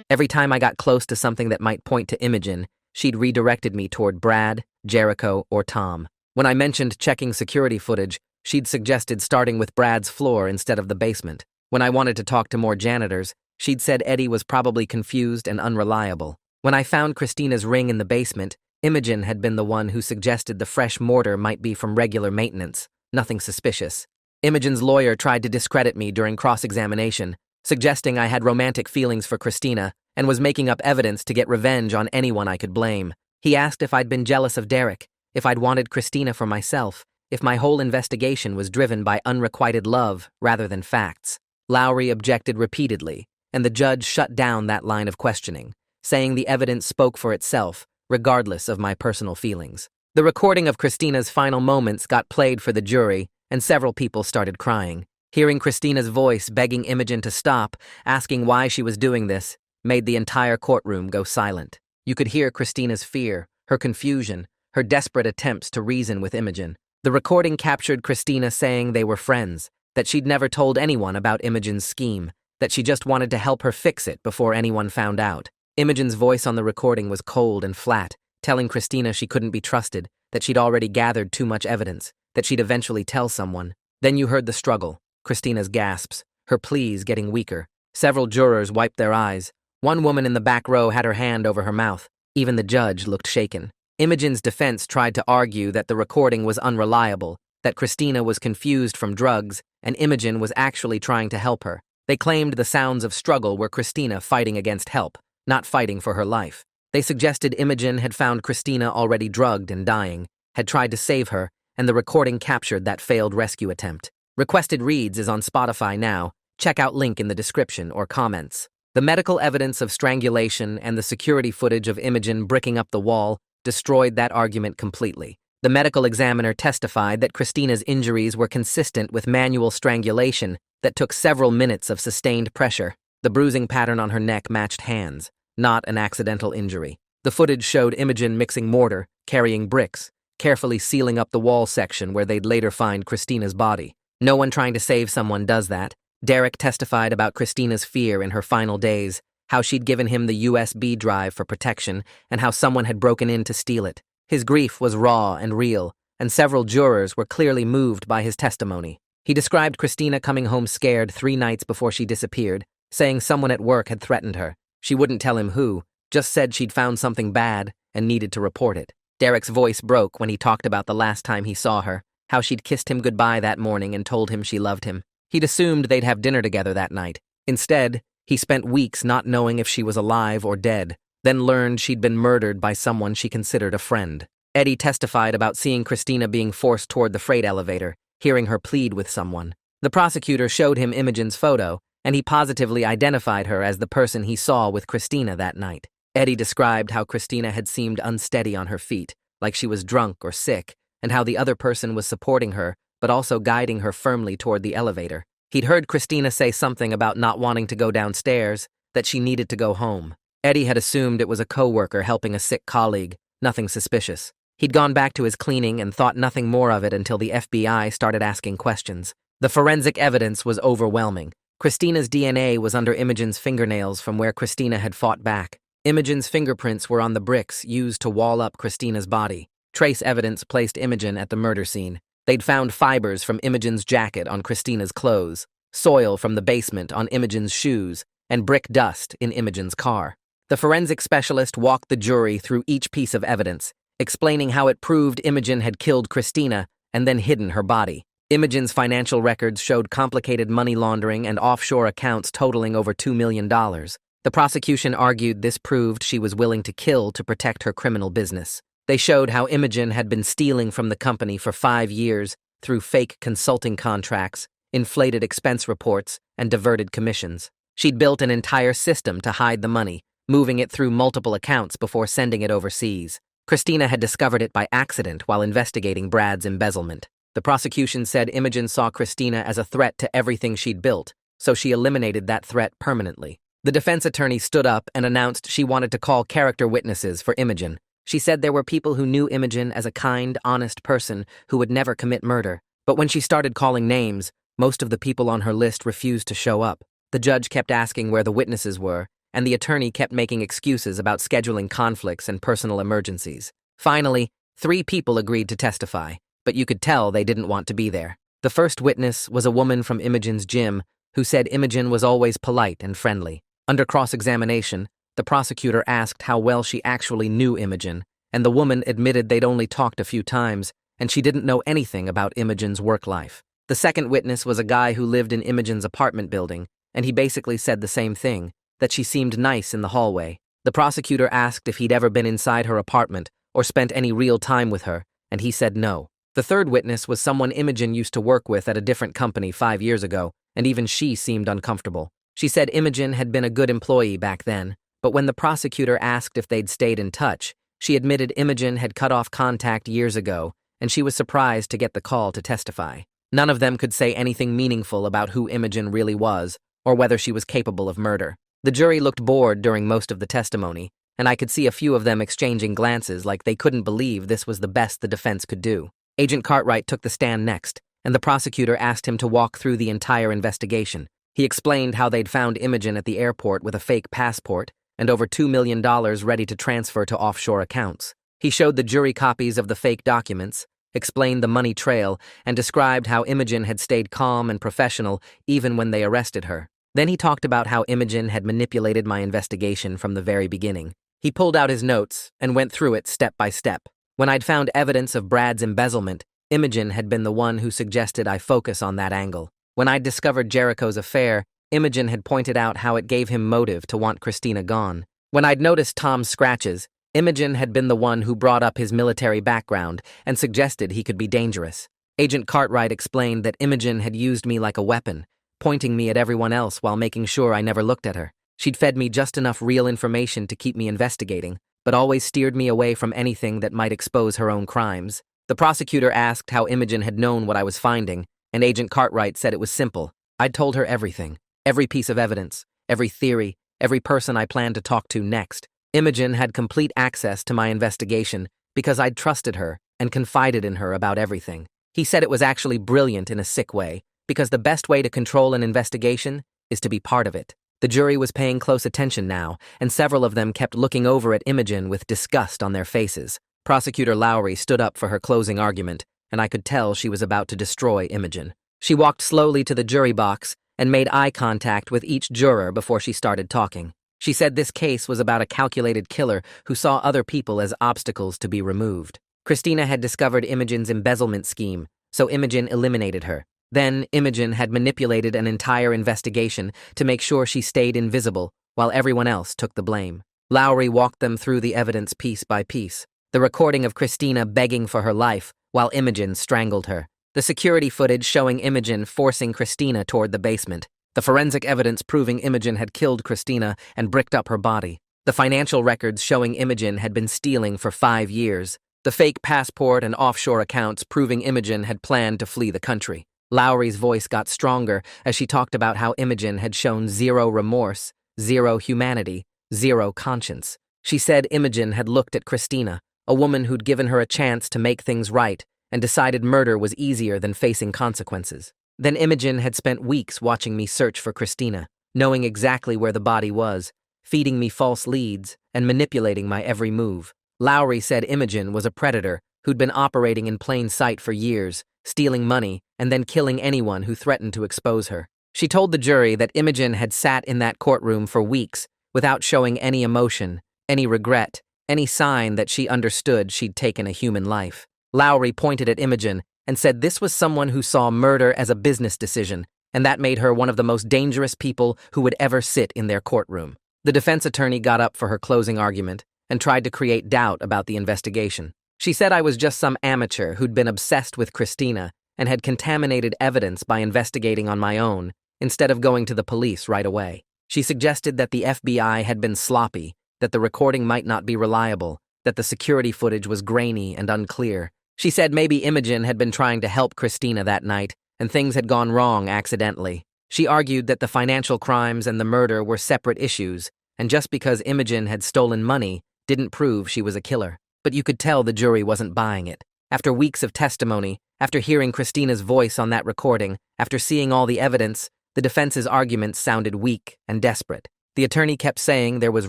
Every time I got close to something that might point to Imogen, she'd redirected me toward Brad, Jericho, or Tom. When I mentioned checking security footage, she'd suggested starting with Brad's floor instead of the basement. When I wanted to talk to more janitors, she'd said Eddie was probably confused and unreliable. When I found Christina's ring in the basement, Imogen had been the one who suggested the fresh mortar might be from regular maintenance, nothing suspicious. Imogen's lawyer tried to discredit me during cross-examination, suggesting I had romantic feelings for Christina and was making up evidence to get revenge on anyone I could blame. He asked if I'd been jealous of Derek, if I'd wanted Christina for myself, if my whole investigation was driven by unrequited love rather than facts. Lowry objected repeatedly, and the judge shut down that line of questioning, saying the evidence spoke for itself, regardless of my personal feelings. The recording of Christina's final moments got played for the jury, and several people started crying. Hearing Christina's voice begging Imogen to stop, asking why she was doing this, made the entire courtroom go silent. You could hear Christina's fear, her confusion, her desperate attempts to reason with Imogen. The recording captured Christina saying they were friends, that she'd never told anyone about Imogen's scheme, that she just wanted to help her fix it before anyone found out. Imogen's voice on the recording was cold and flat, telling Christina she couldn't be trusted, that she'd already gathered too much evidence, that she'd eventually tell someone. Then you heard the struggle, Christina's gasps, her pleas getting weaker. Several jurors wiped their eyes. One woman in the back row had her hand over her mouth. Even the judge looked shaken. Imogen's defense tried to argue that the recording was unreliable, that Christina was confused from drugs, and Imogen was actually trying to help her. They claimed the sounds of struggle were Christina fighting against help, not fighting for her life. They suggested Imogen had found Christina already drugged and dying, had tried to save her, and the recording captured that failed rescue attempt. Requested Reads is on Spotify now. Check out link in the description or comments. The medical evidence of strangulation and the security footage of Imogen bricking up the wall destroyed that argument completely. The medical examiner testified that Christina's injuries were consistent with manual strangulation that took several minutes of sustained pressure. The bruising pattern on her neck matched hands, not an accidental injury. The footage showed Imogen mixing mortar, carrying bricks, carefully sealing up the wall section where they'd later find Christina's body. No one trying to save someone does that. Derek testified about Christina's fear in her final days, how she'd given him the USB drive for protection, and how someone had broken in to steal it. His grief was raw and real, and several jurors were clearly moved by his testimony. He described Christina coming home scared 3 nights before she disappeared, saying someone at work had threatened her. She wouldn't tell him who, just said she'd found something bad and needed to report it. Derek's voice broke when he talked about the last time he saw her, how she'd kissed him goodbye that morning and told him she loved him. He'd assumed they'd have dinner together that night. Instead, he spent weeks not knowing if she was alive or dead, then learned she'd been murdered by someone she considered a friend. Eddie testified about seeing Christina being forced toward the freight elevator, hearing her plead with someone. The prosecutor showed him Imogen's photo, and he positively identified her as the person he saw with Christina that night. Eddie described how Christina had seemed unsteady on her feet, like she was drunk or sick, and how the other person was supporting her, but also guiding her firmly toward the elevator. He'd heard Christina say something about not wanting to go downstairs, that she needed to go home. Eddie had assumed it was a coworker helping a sick colleague, nothing suspicious. He'd gone back to his cleaning and thought nothing more of it until the FBI started asking questions. The forensic evidence was overwhelming. Christina's DNA was under Imogen's fingernails from where Christina had fought back. Imogen's fingerprints were on the bricks used to wall up Christina's body. Trace evidence placed Imogen at the murder scene. They'd found fibers from Imogen's jacket on Christina's clothes, soil from the basement on Imogen's shoes, and brick dust in Imogen's car. The forensic specialist walked the jury through each piece of evidence, explaining how it proved Imogen had killed Christina and then hidden her body. Imogen's financial records showed complicated money laundering and offshore accounts totaling over $2 million. The prosecution argued this proved she was willing to kill to protect her criminal business. They showed how Imogen had been stealing from the company for 5 years through fake consulting contracts, inflated expense reports, and diverted commissions. She'd built an entire system to hide the money, moving it through multiple accounts before sending it overseas. Christina had discovered it by accident while investigating Brad's embezzlement. The prosecution said Imogen saw Christina as a threat to everything she'd built, so she eliminated that threat permanently. The defense attorney stood up and announced she wanted to call character witnesses for Imogen. She said there were people who knew Imogen as a kind, honest person who would never commit murder. But when she started calling names, most of the people on her list refused to show up. The judge kept asking where the witnesses were, and the attorney kept making excuses about scheduling conflicts and personal emergencies. Finally, 3 people agreed to testify, but you could tell they didn't want to be there. The first witness was a woman from Imogen's gym who said Imogen was always polite and friendly. Under cross-examination, the prosecutor asked how well she actually knew Imogen, and the woman admitted they'd only talked a few times, and she didn't know anything about Imogen's work life. The second witness was a guy who lived in Imogen's apartment building, and he basically said the same thing, that she seemed nice in the hallway. The prosecutor asked if he'd ever been inside her apartment or spent any real time with her, and he said no. The third witness was someone Imogen used to work with at a different company 5 years ago, and even she seemed uncomfortable. She said Imogen had been a good employee back then, but when the prosecutor asked if they'd stayed in touch, she admitted Imogen had cut off contact years ago, and she was surprised to get the call to testify. None of them could say anything meaningful about who Imogen really was, or whether she was capable of murder. The jury looked bored during most of the testimony, and I could see a few of them exchanging glances like they couldn't believe this was the best the defense could do. Agent Cartwright took the stand next, and the prosecutor asked him to walk through the entire investigation. He explained how they'd found Imogen at the airport with a fake passport and over $2 million ready to transfer to offshore accounts. He showed the jury copies of the fake documents, explained the money trail, and described how Imogen had stayed calm and professional even when they arrested her. Then he talked about how Imogen had manipulated my investigation from the very beginning. He pulled out his notes and went through it step by step. When I'd found evidence of Brad's embezzlement, Imogen had been the one who suggested I focus on that angle. When I'd discovered Jericho's affair, Imogen had pointed out how it gave him motive to want Christina gone. When I'd noticed Tom's scratches, Imogen had been the one who brought up his military background and suggested he could be dangerous. Agent Cartwright explained that Imogen had used me like a weapon, pointing me at everyone else while making sure I never looked at her. She'd fed me just enough real information to keep me investigating, but always steered me away from anything that might expose her own crimes. The prosecutor asked how Imogen had known what I was finding, and Agent Cartwright said it was simple. I'd told her everything, every piece of evidence, every theory, every person I planned to talk to next. Imogen had complete access to my investigation because I'd trusted her and confided in her about everything. He said it was actually brilliant in a sick way, because the best way to control an investigation is to be part of it. The jury was paying close attention now, and several of them kept looking over at Imogen with disgust on their faces. Prosecutor Lowry stood up for her closing argument, and I could tell she was about to destroy Imogen. She walked slowly to the jury box and made eye contact with each juror before she started talking. She said this case was about a calculated killer who saw other people as obstacles to be removed. Christina had discovered Imogen's embezzlement scheme, so Imogen eliminated her. Then, Imogen had manipulated an entire investigation to make sure she stayed invisible, while everyone else took the blame. Lowry walked them through the evidence piece by piece. The recording of Christina begging for her life, while Imogen strangled her. The security footage showing Imogen forcing Christina toward the basement. The forensic evidence proving Imogen had killed Christina and bricked up her body. The financial records showing Imogen had been stealing for 5 years. The fake passport and offshore accounts proving Imogen had planned to flee the country. Lowry's voice got stronger as she talked about how Imogen had shown zero remorse, zero humanity, zero conscience. She said Imogen had looked at Christina, a woman who'd given her a chance to make things right, and decided murder was easier than facing consequences. Then Imogen had spent weeks watching me search for Christina, knowing exactly where the body was, feeding me false leads, and manipulating my every move. Lowry said Imogen was a predator who'd been operating in plain sight for years, stealing money, and then killing anyone who threatened to expose her. She told the jury that Imogen had sat in that courtroom for weeks without showing any emotion, any regret, any sign that she understood she'd taken a human life. Lowry pointed at Imogen and said this was someone who saw murder as a business decision, and that made her one of the most dangerous people who would ever sit in their courtroom. The defense attorney got up for her closing argument and tried to create doubt about the investigation. She said I was just some amateur who'd been obsessed with Christina and had contaminated evidence by investigating on my own instead of going to the police right away. She suggested that the FBI had been sloppy, that the recording might not be reliable, that the security footage was grainy and unclear. She said maybe Imogen had been trying to help Christina that night, and things had gone wrong accidentally. She argued that the financial crimes and the murder were separate issues, and just because Imogen had stolen money didn't prove she was a killer. But you could tell the jury wasn't buying it. After weeks of testimony, after hearing Christina's voice on that recording, after seeing all the evidence, the defense's arguments sounded weak and desperate. The attorney kept saying there was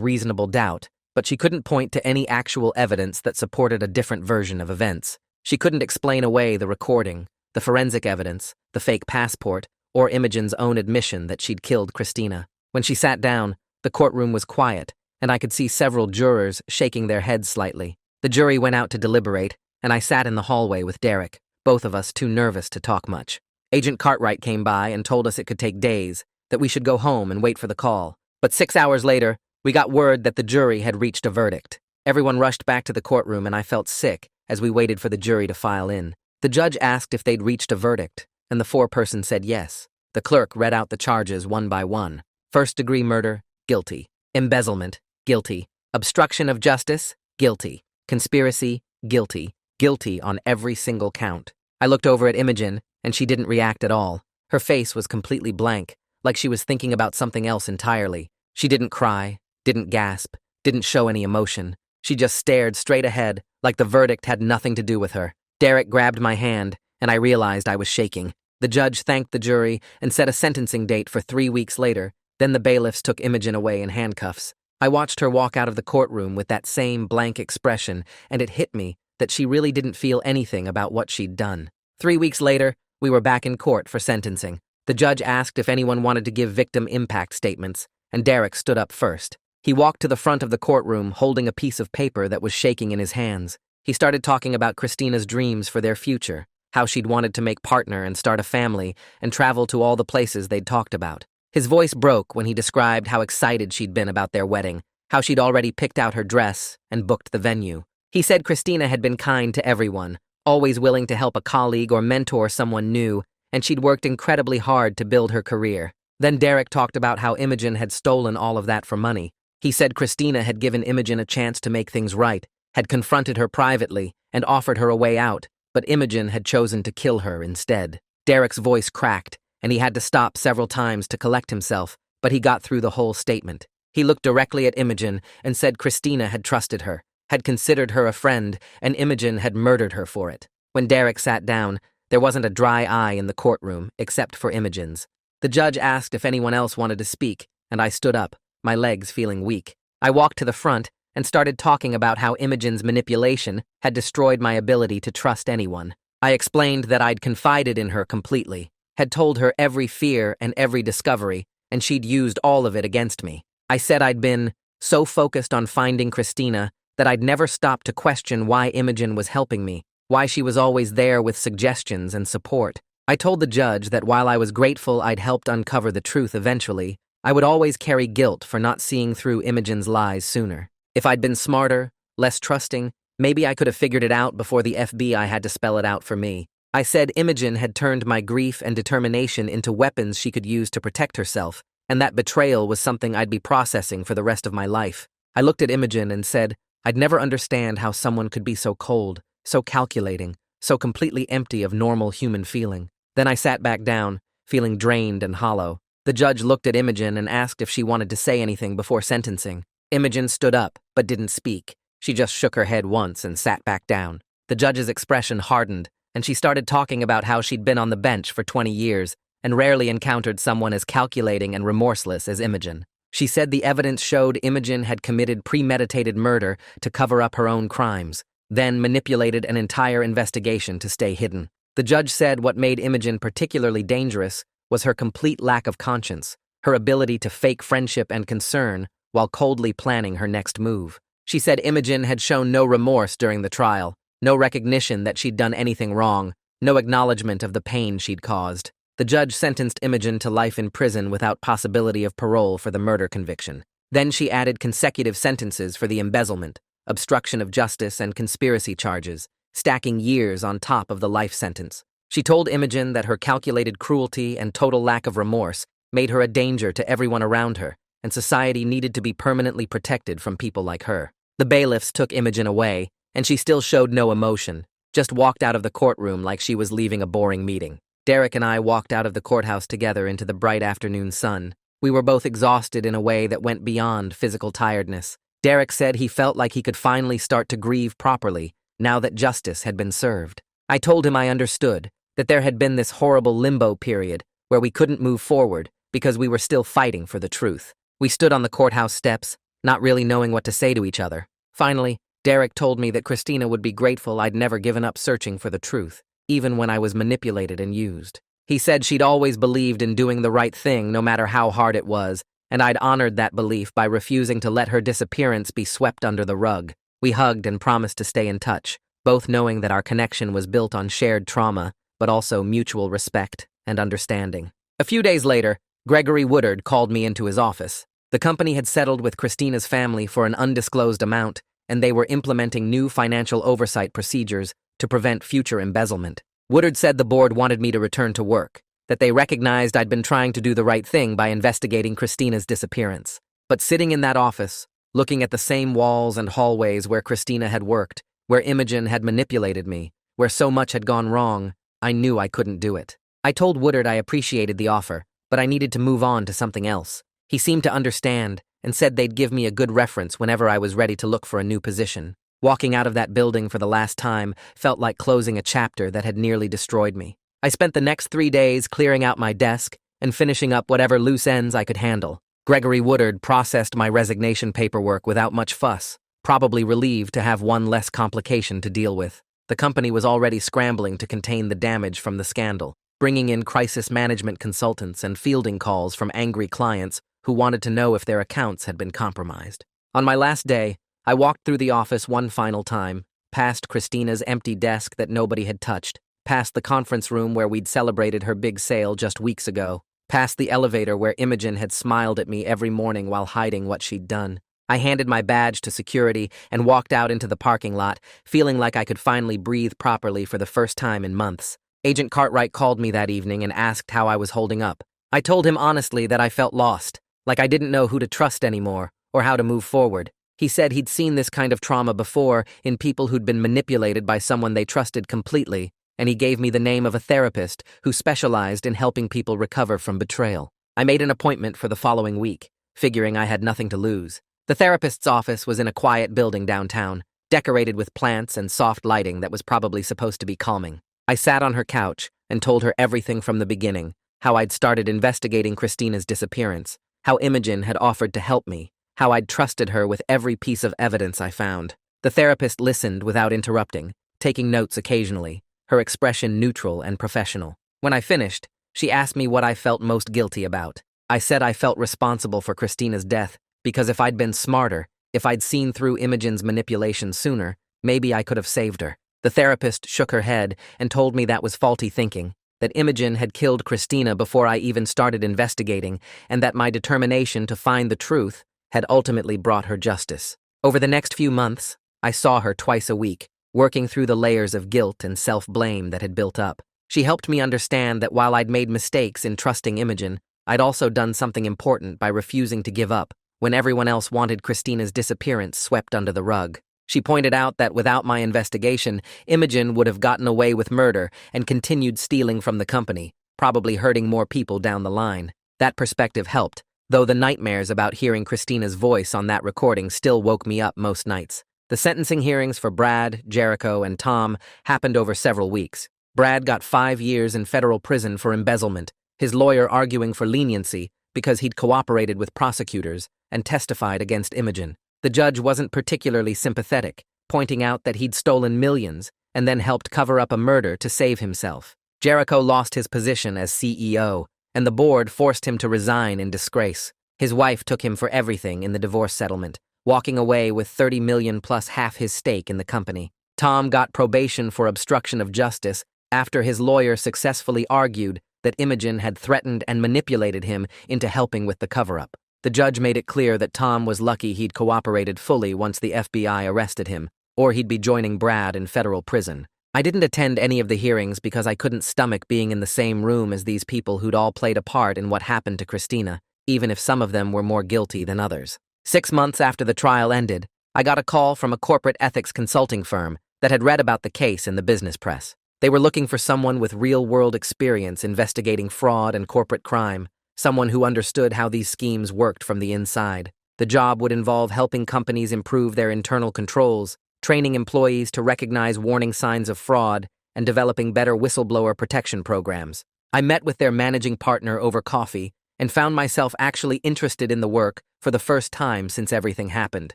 reasonable doubt, but she couldn't point to any actual evidence that supported a different version of events. She couldn't explain away the recording, the forensic evidence, the fake passport, or Imogen's own admission that she'd killed Christina. When she sat down, the courtroom was quiet, and I could see several jurors shaking their heads slightly. The jury went out to deliberate, and I sat in the hallway with Derek, both of us too nervous to talk much. Agent Cartwright came by and told us it could take days, that we should go home and wait for the call. But 6 hours later, we got word that the jury had reached a verdict. Everyone rushed back to the courtroom, and I felt sick as we waited for the jury to file in. The judge asked if they'd reached a verdict, and the foreperson said yes. The clerk read out the charges one by one. First-degree murder, guilty. Embezzlement, guilty. Obstruction of justice, guilty. Conspiracy, guilty. Guilty on every single count. I looked over at Imogen, and she didn't react at all. Her face was completely blank, like she was thinking about something else entirely. She didn't cry, didn't gasp, didn't show any emotion. She just stared straight ahead, like the verdict had nothing to do with her. Derek grabbed my hand, and I realized I was shaking. The judge thanked the jury and set a sentencing date for 3 weeks later. Then the bailiffs took Imogen away in handcuffs. I watched her walk out of the courtroom with that same blank expression, and it hit me that she really didn't feel anything about what she'd done. 3 weeks later, we were back in court for sentencing. The judge asked if anyone wanted to give victim impact statements, and Derek stood up first. He walked to the front of the courtroom holding a piece of paper that was shaking in his hands. He started talking about Christina's dreams for their future, how she'd wanted to make partner and start a family and travel to all the places they'd talked about. His voice broke when he described how excited she'd been about their wedding, how she'd already picked out her dress and booked the venue. He said Christina had been kind to everyone, always willing to help a colleague or mentor someone new, and she'd worked incredibly hard to build her career. Then Derek talked about how Imogen had stolen all of that for money. He said Christina had given Imogen a chance to make things right, had confronted her privately, and offered her a way out, but Imogen had chosen to kill her instead. Derek's voice cracked, and he had to stop several times to collect himself, but he got through the whole statement. He looked directly at Imogen and said Christina had trusted her, had considered her a friend, and Imogen had murdered her for it. When Derek sat down, there wasn't a dry eye in the courtroom, except for Imogen's. The judge asked if anyone else wanted to speak, and I stood up, my legs feeling weak. I walked to the front and started talking about how Imogen's manipulation had destroyed my ability to trust anyone. I explained that I'd confided in her completely, had told her every fear and every discovery, and she'd used all of it against me. I said I'd been so focused on finding Christina that I'd never stopped to question why Imogen was helping me, why she was always there with suggestions and support. I told the judge that while I was grateful I'd helped uncover the truth eventually, I would always carry guilt for not seeing through Imogen's lies sooner. If I'd been smarter, less trusting, maybe I could have figured it out before the FBI had to spell it out for me. I said Imogen had turned my grief and determination into weapons she could use to protect herself, and that betrayal was something I'd be processing for the rest of my life. I looked at Imogen and said I'd never understand how someone could be so cold, so calculating, so completely empty of normal human feeling. Then I sat back down, feeling drained and hollow. The judge looked at Imogen and asked if she wanted to say anything before sentencing. Imogen stood up, but didn't speak. She just shook her head once and sat back down. The judge's expression hardened, and she started talking about how she'd been on the bench for 20 years and rarely encountered someone as calculating and remorseless as Imogen. She said the evidence showed Imogen had committed premeditated murder to cover up her own crimes, then manipulated an entire investigation to stay hidden. The judge said what made Imogen particularly dangerous was her complete lack of conscience, her ability to fake friendship and concern while coldly planning her next move. She said Imogen had shown no remorse during the trial, no recognition that she'd done anything wrong, no acknowledgement of the pain she'd caused. The judge sentenced Imogen to life in prison without possibility of parole for the murder conviction. Then she added consecutive sentences for the embezzlement, obstruction of justice, and conspiracy charges, stacking years on top of the life sentence. She told Imogen that her calculated cruelty and total lack of remorse made her a danger to everyone around her, and society needed to be permanently protected from people like her. The bailiffs took Imogen away, and she still showed no emotion, just walked out of the courtroom like she was leaving a boring meeting. Derek and I walked out of the courthouse together into the bright afternoon sun. We were both exhausted in a way that went beyond physical tiredness. Derek said he felt like he could finally start to grieve properly now that justice had been served. I told him I understood, that there had been this horrible limbo period where we couldn't move forward because we were still fighting for the truth. We stood on the courthouse steps, not really knowing what to say to each other. Finally, Derek told me that Christina would be grateful I'd never given up searching for the truth, even when I was manipulated and used. He said she'd always believed in doing the right thing no matter how hard it was, and I'd honored that belief by refusing to let her disappearance be swept under the rug. We hugged and promised to stay in touch, both knowing that our connection was built on shared trauma, but also mutual respect and understanding. A few days later, Gregory Woodard called me into his office. The company had settled with Christina's family for an undisclosed amount, and they were implementing new financial oversight procedures to prevent future embezzlement. Woodard said the board wanted me to return to work, that they recognized I'd been trying to do the right thing by investigating Christina's disappearance. But sitting in that office, looking at the same walls and hallways where Christina had worked, where Imogen had manipulated me, where so much had gone wrong, I knew I couldn't do it. I told Woodard I appreciated the offer, but I needed to move on to something else. He seemed to understand and said they'd give me a good reference whenever I was ready to look for a new position. Walking out of that building for the last time felt like closing a chapter that had nearly destroyed me. I spent the next 3 days clearing out my desk and finishing up whatever loose ends I could handle. Gregory Woodard processed my resignation paperwork without much fuss, probably relieved to have one less complication to deal with. The company was already scrambling to contain the damage from the scandal, bringing in crisis management consultants and fielding calls from angry clients who wanted to know if their accounts had been compromised. On my last day, I walked through the office one final time, past Christina's empty desk that nobody had touched, past the conference room where we'd celebrated her big sale just weeks ago, past the elevator where Imogen had smiled at me every morning while hiding what she'd done. I handed my badge to security and walked out into the parking lot, feeling like I could finally breathe properly for the first time in months. Agent Cartwright called me that evening and asked how I was holding up. I told him honestly that I felt lost, like I didn't know who to trust anymore or how to move forward. He said he'd seen this kind of trauma before in people who'd been manipulated by someone they trusted completely, and he gave me the name of a therapist who specialized in helping people recover from betrayal. I made an appointment for the following week, figuring I had nothing to lose. The therapist's office was in a quiet building downtown, decorated with plants and soft lighting that was probably supposed to be calming. I sat on her couch and told her everything from the beginning, how I'd started investigating Christina's disappearance, how Imogen had offered to help me, how I'd trusted her with every piece of evidence I found. The therapist listened without interrupting, taking notes occasionally, her expression neutral and professional. When I finished, she asked me what I felt most guilty about. I said I felt responsible for Christina's death because if I'd been smarter, if I'd seen through Imogen's manipulation sooner, maybe I could have saved her. The therapist shook her head and told me that was faulty thinking, that Imogen had killed Christina before I even started investigating, and that my determination to find the truth had ultimately brought her justice. Over the next few months, I saw her twice a week, working through the layers of guilt and self-blame that had built up. She helped me understand that while I'd made mistakes in trusting Imogen, I'd also done something important by refusing to give up when everyone else wanted Christina's disappearance swept under the rug. She pointed out that without my investigation, Imogen would have gotten away with murder and continued stealing from the company, probably hurting more people down the line. That perspective helped, though the nightmares about hearing Christina's voice on that recording still woke me up most nights. The sentencing hearings for Brad, Jericho, and Tom happened over several weeks. Brad got 5 years in federal prison for embezzlement, his lawyer arguing for leniency because he'd cooperated with prosecutors and testified against Imogen. The judge wasn't particularly sympathetic, pointing out that he'd stolen millions and then helped cover up a murder to save himself. Jericho lost his position as CEO, and the board forced him to resign in disgrace. His wife took him for everything in the divorce settlement, walking away with $30 million plus half his stake in the company. Tom got probation for obstruction of justice after his lawyer successfully argued that Imogen had threatened and manipulated him into helping with the cover-up. The judge made it clear that Tom was lucky he'd cooperated fully once the FBI arrested him, or he'd be joining Brad in federal prison. I didn't attend any of the hearings because I couldn't stomach being in the same room as these people who'd all played a part in what happened to Christina, even if some of them were more guilty than others. 6 months after the trial ended, I got a call from a corporate ethics consulting firm that had read about the case in the business press. They were looking for someone with real-world experience investigating fraud and corporate crime, someone who understood how these schemes worked from the inside. The job would involve helping companies improve their internal controls, training employees to recognize warning signs of fraud, and developing better whistleblower protection programs. I met with their managing partner over coffee and found myself actually interested in the work for the first time since everything happened.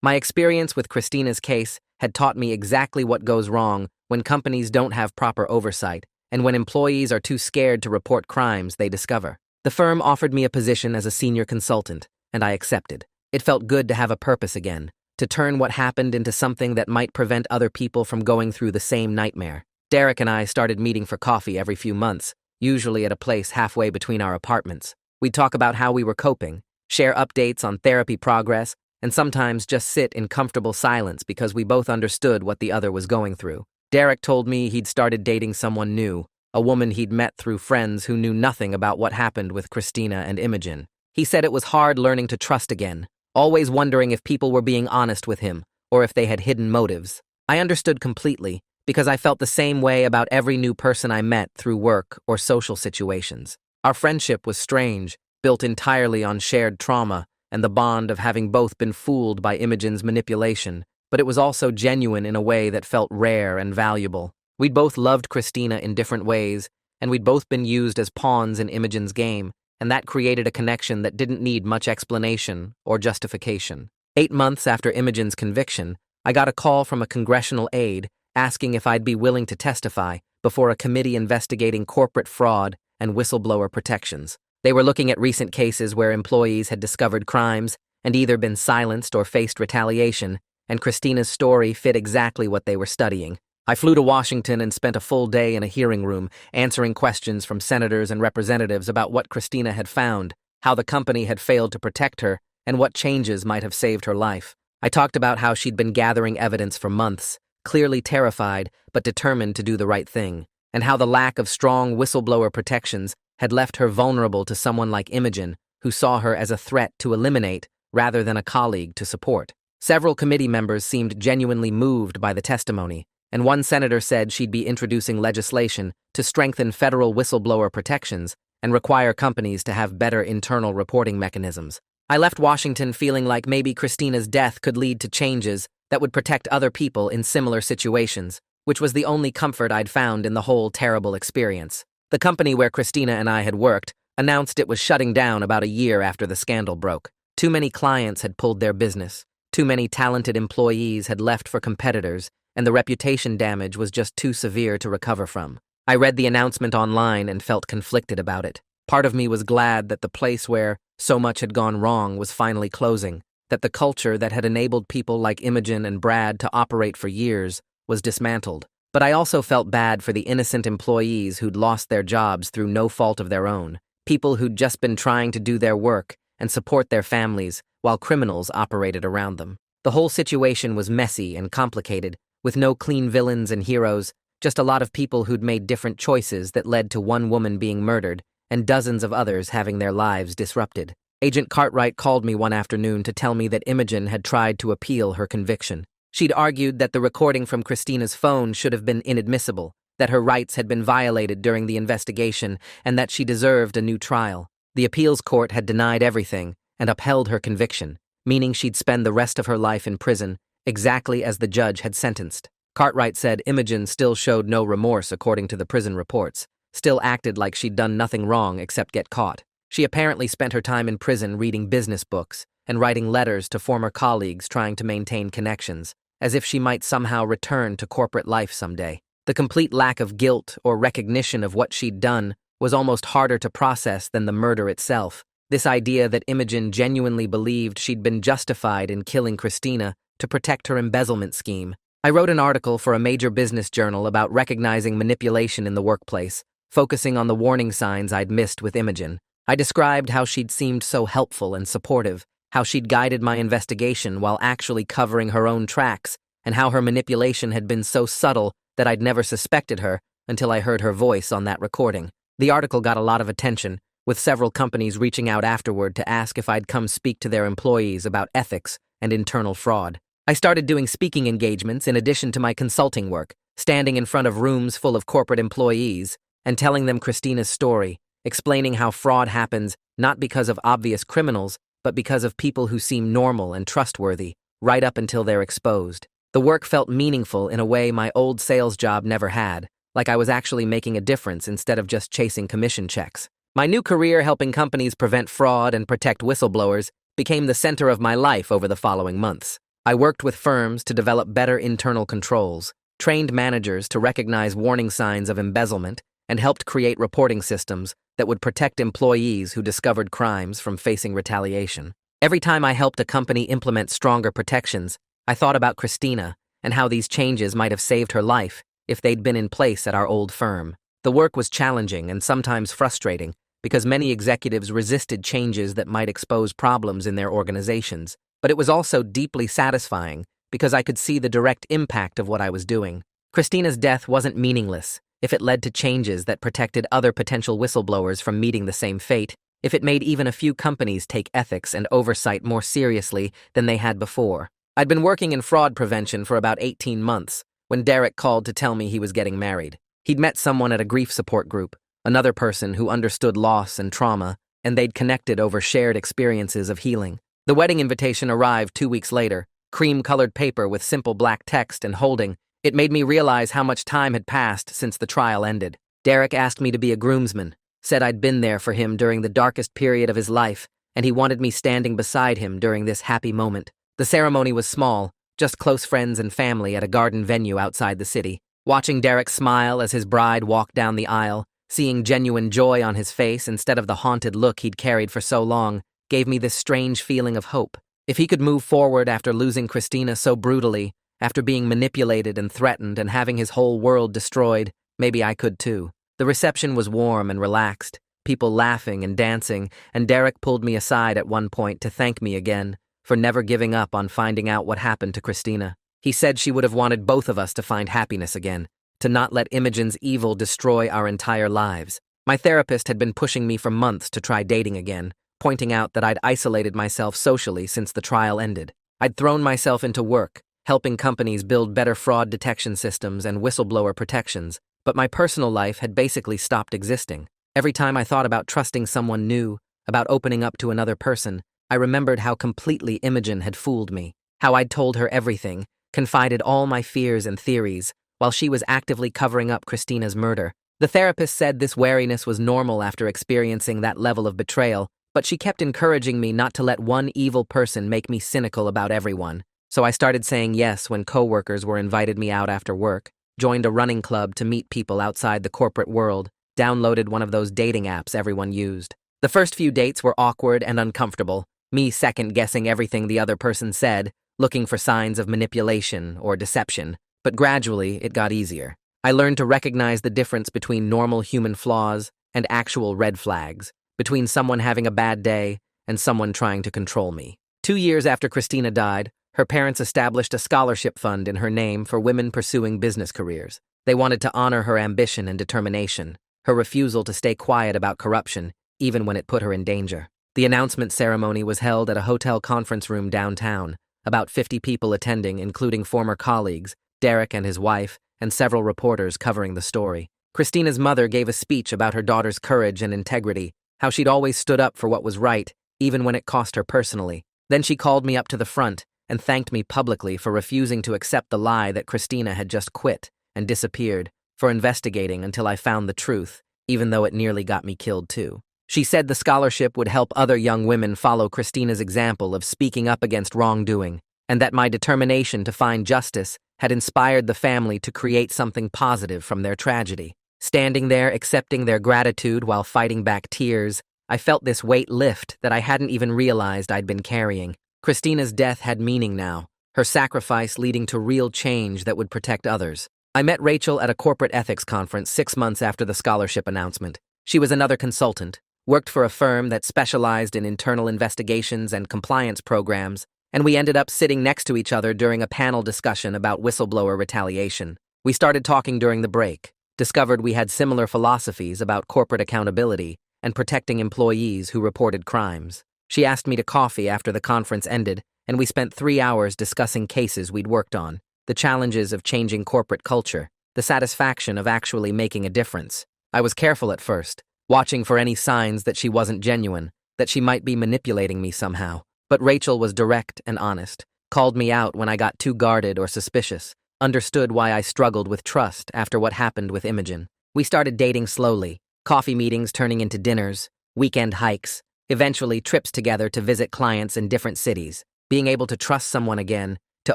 My experience with Christina's case had taught me exactly what goes wrong when companies don't have proper oversight and when employees are too scared to report crimes they discover. The firm offered me a position as a senior consultant, and I accepted. It felt good to have a purpose again, to turn what happened into something that might prevent other people from going through the same nightmare. Derek and I started meeting for coffee every few months, usually at a place halfway between our apartments. We'd talk about how we were coping, share updates on therapy progress, and sometimes just sit in comfortable silence because we both understood what the other was going through. Derek told me he'd started dating someone new, a woman he'd met through friends who knew nothing about what happened with Christina and Imogen. He said it was hard learning to trust again, always wondering if people were being honest with him or if they had hidden motives. I understood completely because I felt the same way about every new person I met through work or social situations. Our friendship was strange, built entirely on shared trauma and the bond of having both been fooled by Imogen's manipulation, but it was also genuine in a way that felt rare and valuable. We'd both loved Christina in different ways, and we'd both been used as pawns in Imogen's game, and that created a connection that didn't need much explanation or justification. 8 months after Imogen's conviction, I got a call from a congressional aide asking if I'd be willing to testify before a committee investigating corporate fraud and whistleblower protections. They were looking at recent cases where employees had discovered crimes and either been silenced or faced retaliation, and Christina's story fit exactly what they were studying. I flew to Washington and spent a full day in a hearing room, answering questions from senators and representatives about what Christina had found, how the company had failed to protect her, and what changes might have saved her life. I talked about how she'd been gathering evidence for months, clearly terrified but determined to do the right thing, and how the lack of strong whistleblower protections had left her vulnerable to someone like Imogen, who saw her as a threat to eliminate rather than a colleague to support. Several committee members seemed genuinely moved by the testimony, and one senator said she'd be introducing legislation to strengthen federal whistleblower protections and require companies to have better internal reporting mechanisms. I left Washington feeling like maybe Christina's death could lead to changes that would protect other people in similar situations, which was the only comfort I'd found in the whole terrible experience. The company where Christina and I had worked announced it was shutting down about a year after the scandal broke. Too many clients had pulled their business, too many talented employees had left for competitors, and the reputation damage was just too severe to recover from. I read the announcement online and felt conflicted about it. Part of me was glad that the place where so much had gone wrong was finally closing, that the culture that had enabled people like Imogen and Brad to operate for years was dismantled. But I also felt bad for the innocent employees who'd lost their jobs through no fault of their own, people who'd just been trying to do their work and support their families while criminals operated around them. The whole situation was messy and complicated, with no clean villains and heroes, just a lot of people who'd made different choices that led to one woman being murdered and dozens of others having their lives disrupted. Agent Cartwright called me one afternoon to tell me that Imogen had tried to appeal her conviction. She'd argued that the recording from Christina's phone should have been inadmissible, that her rights had been violated during the investigation, and that she deserved a new trial. The appeals court had denied everything and upheld her conviction, meaning she'd spend the rest of her life in prison, exactly as the judge had sentenced. Cartwright said Imogen still showed no remorse according to the prison reports, still acted like she'd done nothing wrong except get caught. She apparently spent her time in prison reading business books and writing letters to former colleagues trying to maintain connections, as if she might somehow return to corporate life someday. The complete lack of guilt or recognition of what she'd done was almost harder to process than the murder itself. This idea that Imogen genuinely believed she'd been justified in killing Christina to protect her embezzlement scheme. I wrote an article for a major business journal about recognizing manipulation in the workplace, focusing on the warning signs I'd missed with Imogen. I described how she'd seemed so helpful and supportive, how she'd guided my investigation while actually covering her own tracks, and how her manipulation had been so subtle that I'd never suspected her until I heard her voice on that recording. The article got a lot of attention, with several companies reaching out afterward to ask if I'd come speak to their employees about ethics and internal fraud. I started doing speaking engagements in addition to my consulting work, standing in front of rooms full of corporate employees and telling them Christina's story, explaining how fraud happens not because of obvious criminals, but because of people who seem normal and trustworthy, right up until they're exposed. The work felt meaningful in a way my old sales job never had, like I was actually making a difference instead of just chasing commission checks. My new career helping companies prevent fraud and protect whistleblowers became the center of my life over the following months. I worked with firms to develop better internal controls, trained managers to recognize warning signs of embezzlement, and helped create reporting systems that would protect employees who discovered crimes from facing retaliation. Every time I helped a company implement stronger protections, I thought about Christina and how these changes might have saved her life if they'd been in place at our old firm. The work was challenging and sometimes frustrating because many executives resisted changes that might expose problems in their organizations. but it was also deeply satisfying because I could see the direct impact of what I was doing. Christina's death wasn't meaningless if it led to changes that protected other potential whistleblowers from meeting the same fate, if it made even a few companies take ethics and oversight more seriously than they had before. I'd been working in fraud prevention for about 18 months when Derek called to tell me he was getting married. He'd met someone at a grief support group, another person who understood loss and trauma, and they'd connected over shared experiences of healing. The wedding invitation arrived 2 weeks later, cream-colored paper with simple black text and holding. It made me realize how much time had passed since the trial ended. Derek asked me to be a groomsman, said I'd been there for him during the darkest period of his life, and he wanted me standing beside him during this happy moment. The ceremony was small, just close friends and family at a garden venue outside the city. Watching Derek smile as his bride walked down the aisle, seeing genuine joy on his face instead of the haunted look he'd carried for so long, gave me this strange feeling of hope. If he could move forward after losing Christina so brutally, after being manipulated and threatened and having his whole world destroyed, maybe I could too. The reception was warm and relaxed, people laughing and dancing, and Derek pulled me aside at one point to thank me again for never giving up on finding out what happened to Christina. He said she would have wanted both of us to find happiness again, to not let Imogen's evil destroy our entire lives. My therapist had been pushing me for months to try dating again, pointing out that I'd isolated myself socially since the trial ended. I'd thrown myself into work, helping companies build better fraud detection systems and whistleblower protections, but my personal life had basically stopped existing. Every time I thought about trusting someone new, about opening up to another person, I remembered how completely Imogen had fooled me, how I'd told her everything, confided all my fears and theories, while she was actively covering up Christina's murder. The therapist said this wariness was normal after experiencing that level of betrayal, but she kept encouraging me not to let one evil person make me cynical about everyone. So I started saying yes when coworkers were invited me out after work, joined a running club to meet people outside the corporate world, downloaded one of those dating apps everyone used. The first few dates were awkward and uncomfortable, me second-guessing everything the other person said, looking for signs of manipulation or deception, but gradually it got easier. I learned to recognize the difference between normal human flaws and actual red flags, between someone having a bad day and someone trying to control me. 2 years after Christina died, her parents established a scholarship fund in her name for women pursuing business careers. They wanted to honor her ambition and determination, her refusal to stay quiet about corruption, even when it put her in danger. The announcement ceremony was held at a hotel conference room downtown, about 50 people attending, including former colleagues, Derek and his wife, and several reporters covering the story. Christina's mother gave a speech about her daughter's courage and integrity, how she'd always stood up for what was right, even when it cost her personally. Then she called me up to the front and thanked me publicly for refusing to accept the lie that Christina had just quit and disappeared, for investigating until I found the truth, even though it nearly got me killed too. She said the scholarship would help other young women follow Christina's example of speaking up against wrongdoing, and that my determination to find justice had inspired the family to create something positive from their tragedy. Standing there accepting their gratitude while fighting back tears, I felt this weight lift that I hadn't even realized I'd been carrying. Christina's death had meaning now, her sacrifice leading to real change that would protect others. I met Rachel at a corporate ethics conference 6 months after the scholarship announcement. She was another consultant, worked for a firm that specialized in internal investigations and compliance programs, and we ended up sitting next to each other during a panel discussion about whistleblower retaliation. We started talking during the break, discovered we had similar philosophies about corporate accountability and protecting employees who reported crimes. She asked me to coffee after the conference ended, and we spent 3 hours discussing cases we'd worked on, the challenges of changing corporate culture, the satisfaction of actually making a difference. I was careful at first, watching for any signs that she wasn't genuine, that she might be manipulating me somehow. But Rachel was direct and honest, called me out when I got too guarded or suspicious, understood why I struggled with trust after what happened with Imogen. We started dating slowly, coffee meetings turning into dinners, weekend hikes, eventually trips together to visit clients in different cities. Being able to trust someone again, to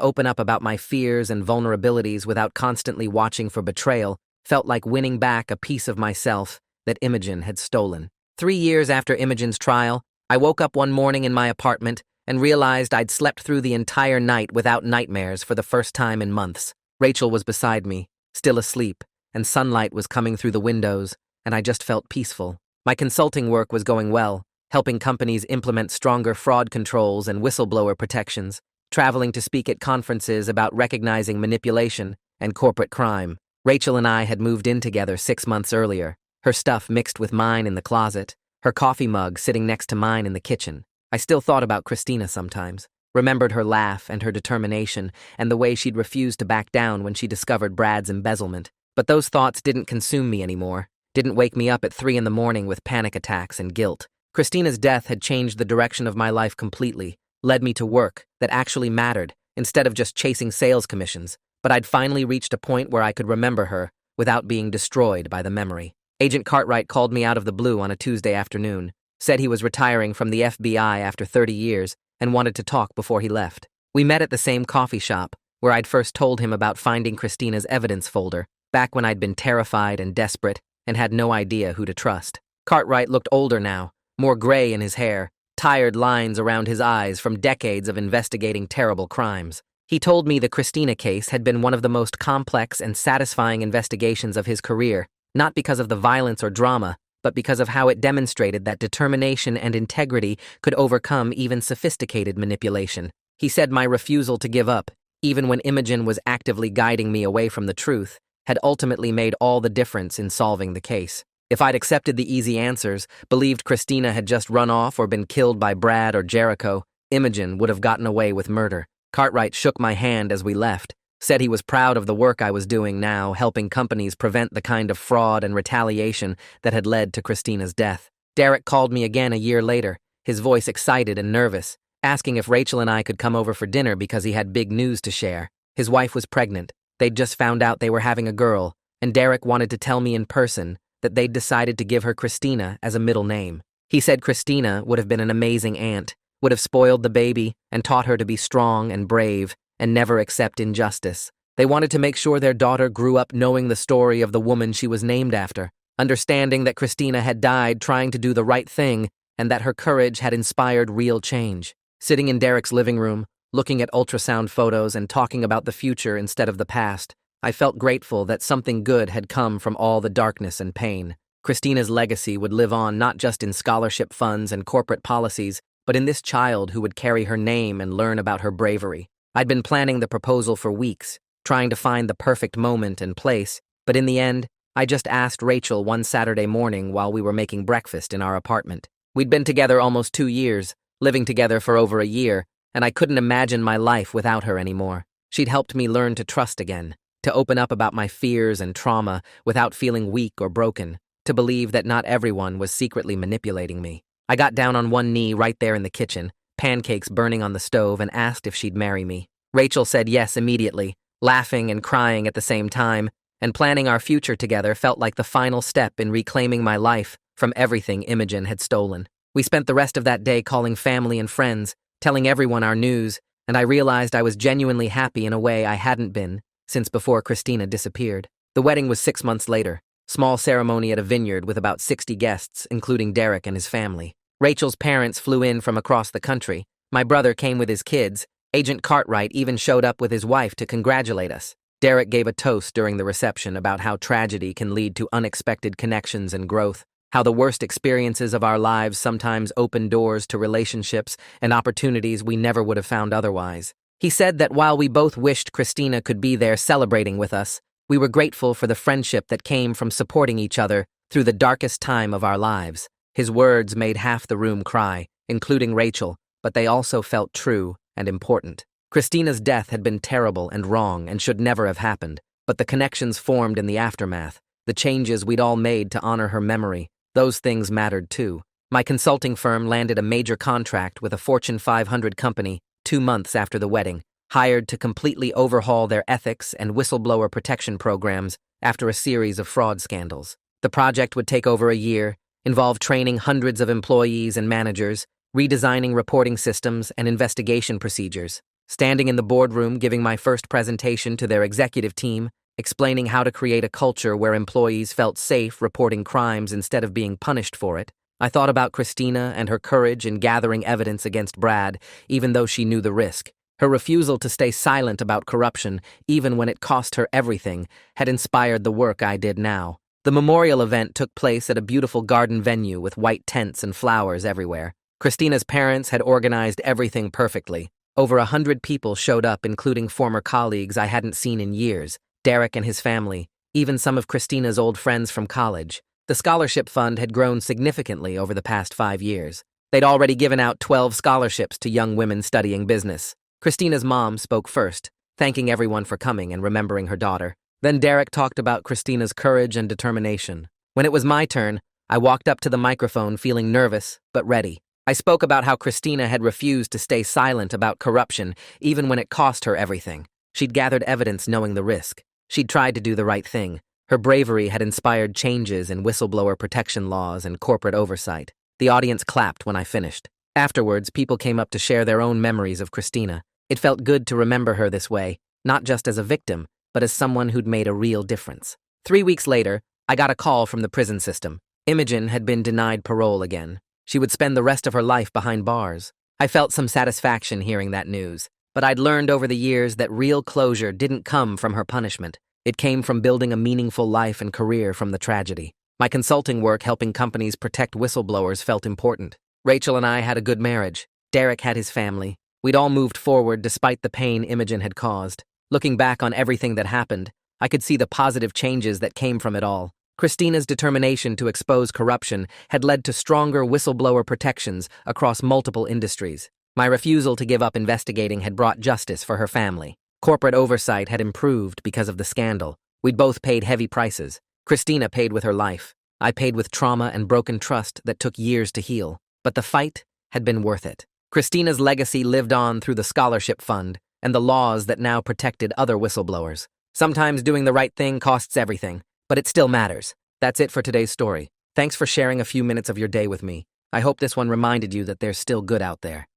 open up about my fears and vulnerabilities without constantly watching for betrayal, felt like winning back a piece of myself that Imogen had stolen. 3 years after Imogen's trial, I woke up one morning in my apartment and realized I'd slept through the entire night without nightmares for the first time in months. Rachel was beside me, still asleep, and sunlight was coming through the windows, and I just felt peaceful. My consulting work was going well, helping companies implement stronger fraud controls and whistleblower protections, traveling to speak at conferences about recognizing manipulation and corporate crime. Rachel and I had moved in together 6 months earlier, her stuff mixed with mine in the closet, her coffee mug sitting next to mine in the kitchen. I still thought about Christina sometimes, remembered her laugh and her determination and the way she'd refused to back down when she discovered Brad's embezzlement. But those thoughts didn't consume me anymore, didn't wake me up at 3 in the morning with panic attacks and guilt. Christina's death had changed the direction of my life completely, led me to work that actually mattered instead of just chasing sales commissions. But I'd finally reached a point where I could remember her without being destroyed by the memory. Agent Cartwright called me out of the blue on a Tuesday afternoon, said he was retiring from the FBI after 30 years and wanted to talk before he left. We met at the same coffee shop where I'd first told him about finding Christina's evidence folder, back when I'd been terrified and desperate and had no idea who to trust. Cartwright looked older now, more gray in his hair, tired lines around his eyes from decades of investigating terrible crimes. He told me the Christina case had been one of the most complex and satisfying investigations of his career, not because of the violence or drama, but because of how it demonstrated that determination and integrity could overcome even sophisticated manipulation. He said my refusal to give up, even when Imogen was actively guiding me away from the truth, had ultimately made all the difference in solving the case. If I'd accepted the easy answers, believed Christina had just run off or been killed by Brad or Jericho, Imogen would have gotten away with murder. Cartwright shook my hand as we left, said he was proud of the work I was doing now, helping companies prevent the kind of fraud and retaliation that had led to Christina's death. Derek called me again a year later, his voice excited and nervous, asking if Rachel and I could come over for dinner because he had big news to share. His wife was pregnant. They'd just found out they were having a girl, and Derek wanted to tell me in person that they'd decided to give her Christina as a middle name. He said Christina would have been an amazing aunt, would have spoiled the baby and taught her to be strong and brave and never accept injustice. They wanted to make sure their daughter grew up knowing the story of the woman she was named after, understanding that Christina had died trying to do the right thing and that her courage had inspired real change. Sitting in Derek's living room, looking at ultrasound photos and talking about the future instead of the past, I felt grateful that something good had come from all the darkness and pain. Christina's legacy would live on not just in scholarship funds and corporate policies, but in this child who would carry her name and learn about her bravery. I'd been planning the proposal for weeks, trying to find the perfect moment and place, but in the end, I just asked Rachel one Saturday morning while we were making breakfast in our apartment. We'd been together almost 2 years, living together for over a year, and I couldn't imagine my life without her anymore. She'd helped me learn to trust again, to open up about my fears and trauma without feeling weak or broken, to believe that not everyone was secretly manipulating me. I got down on one knee right there in the kitchen, pancakes burning on the stove, and asked if she'd marry me. Rachel said yes immediately, laughing and crying at the same time, and planning our future together felt like the final step in reclaiming my life from everything Imogen had stolen. We spent the rest of that day calling family and friends, telling everyone our news, and I realized I was genuinely happy in a way I hadn't been since before Christina disappeared. The wedding was 6 months later, small ceremony at a vineyard with about 60 guests, including Derek and his family. Rachel's parents flew in from across the country. My brother came with his kids. Agent Cartwright even showed up with his wife to congratulate us. Derek gave a toast during the reception about how tragedy can lead to unexpected connections and growth, how the worst experiences of our lives sometimes open doors to relationships and opportunities we never would have found otherwise. He said that while we both wished Christina could be there celebrating with us, we were grateful for the friendship that came from supporting each other through the darkest time of our lives. His words made half the room cry, including Rachel, but they also felt true and important. Christina's death had been terrible and wrong and should never have happened, but the connections formed in the aftermath, the changes we'd all made to honor her memory, those things mattered too. My consulting firm landed a major contract with a Fortune 500 company 2 months after the wedding, hired to completely overhaul their ethics and whistleblower protection programs after a series of fraud scandals. The project would take over a year, involve training hundreds of employees and managers, redesigning reporting systems and investigation procedures. Standing in the boardroom giving my first presentation to their executive team, explaining how to create a culture where employees felt safe reporting crimes instead of being punished for it, I thought about Christina and her courage in gathering evidence against Brad, even though she knew the risk. Her refusal to stay silent about corruption, even when it cost her everything, had inspired the work I did now. The memorial event took place at a beautiful garden venue with white tents and flowers everywhere. Christina's parents had organized everything perfectly. Over 100 people showed up, including former colleagues I hadn't seen in years, Derek and his family, even some of Christina's old friends from college. The scholarship fund had grown significantly over the past 5 years. They'd already given out 12 scholarships to young women studying business. Christina's mom spoke first, thanking everyone for coming and remembering her daughter. Then Derek talked about Christina's courage and determination. When it was my turn, I walked up to the microphone feeling nervous, but ready. I spoke about how Christina had refused to stay silent about corruption, even when it cost her everything. She'd gathered evidence knowing the risk. She'd tried to do the right thing. Her bravery had inspired changes in whistleblower protection laws and corporate oversight. The audience clapped when I finished. Afterwards, people came up to share their own memories of Christina. It felt good to remember her this way, not just as a victim, but as someone who'd made a real difference. 3 weeks later, I got a call from the prison system. Imogen had been denied parole again. She would spend the rest of her life behind bars. I felt some satisfaction hearing that news, but I'd learned over the years that real closure didn't come from her punishment. It came from building a meaningful life and career from the tragedy. My consulting work helping companies protect whistleblowers felt important. Rachel and I had a good marriage. Derek had his family. We'd all moved forward despite the pain Imogen had caused. Looking back on everything that happened, I could see the positive changes that came from it all. Christina's determination to expose corruption had led to stronger whistleblower protections across multiple industries. My refusal to give up investigating had brought justice for her family. Corporate oversight had improved because of the scandal. We'd both paid heavy prices. Christina paid with her life. I paid with trauma and broken trust that took years to heal. But the fight had been worth it. Christina's legacy lived on through the scholarship fund and the laws that now protected other whistleblowers. Sometimes doing the right thing costs everything, but it still matters. That's it for today's story. Thanks for sharing a few minutes of your day with me. I hope this one reminded you that there's still good out there.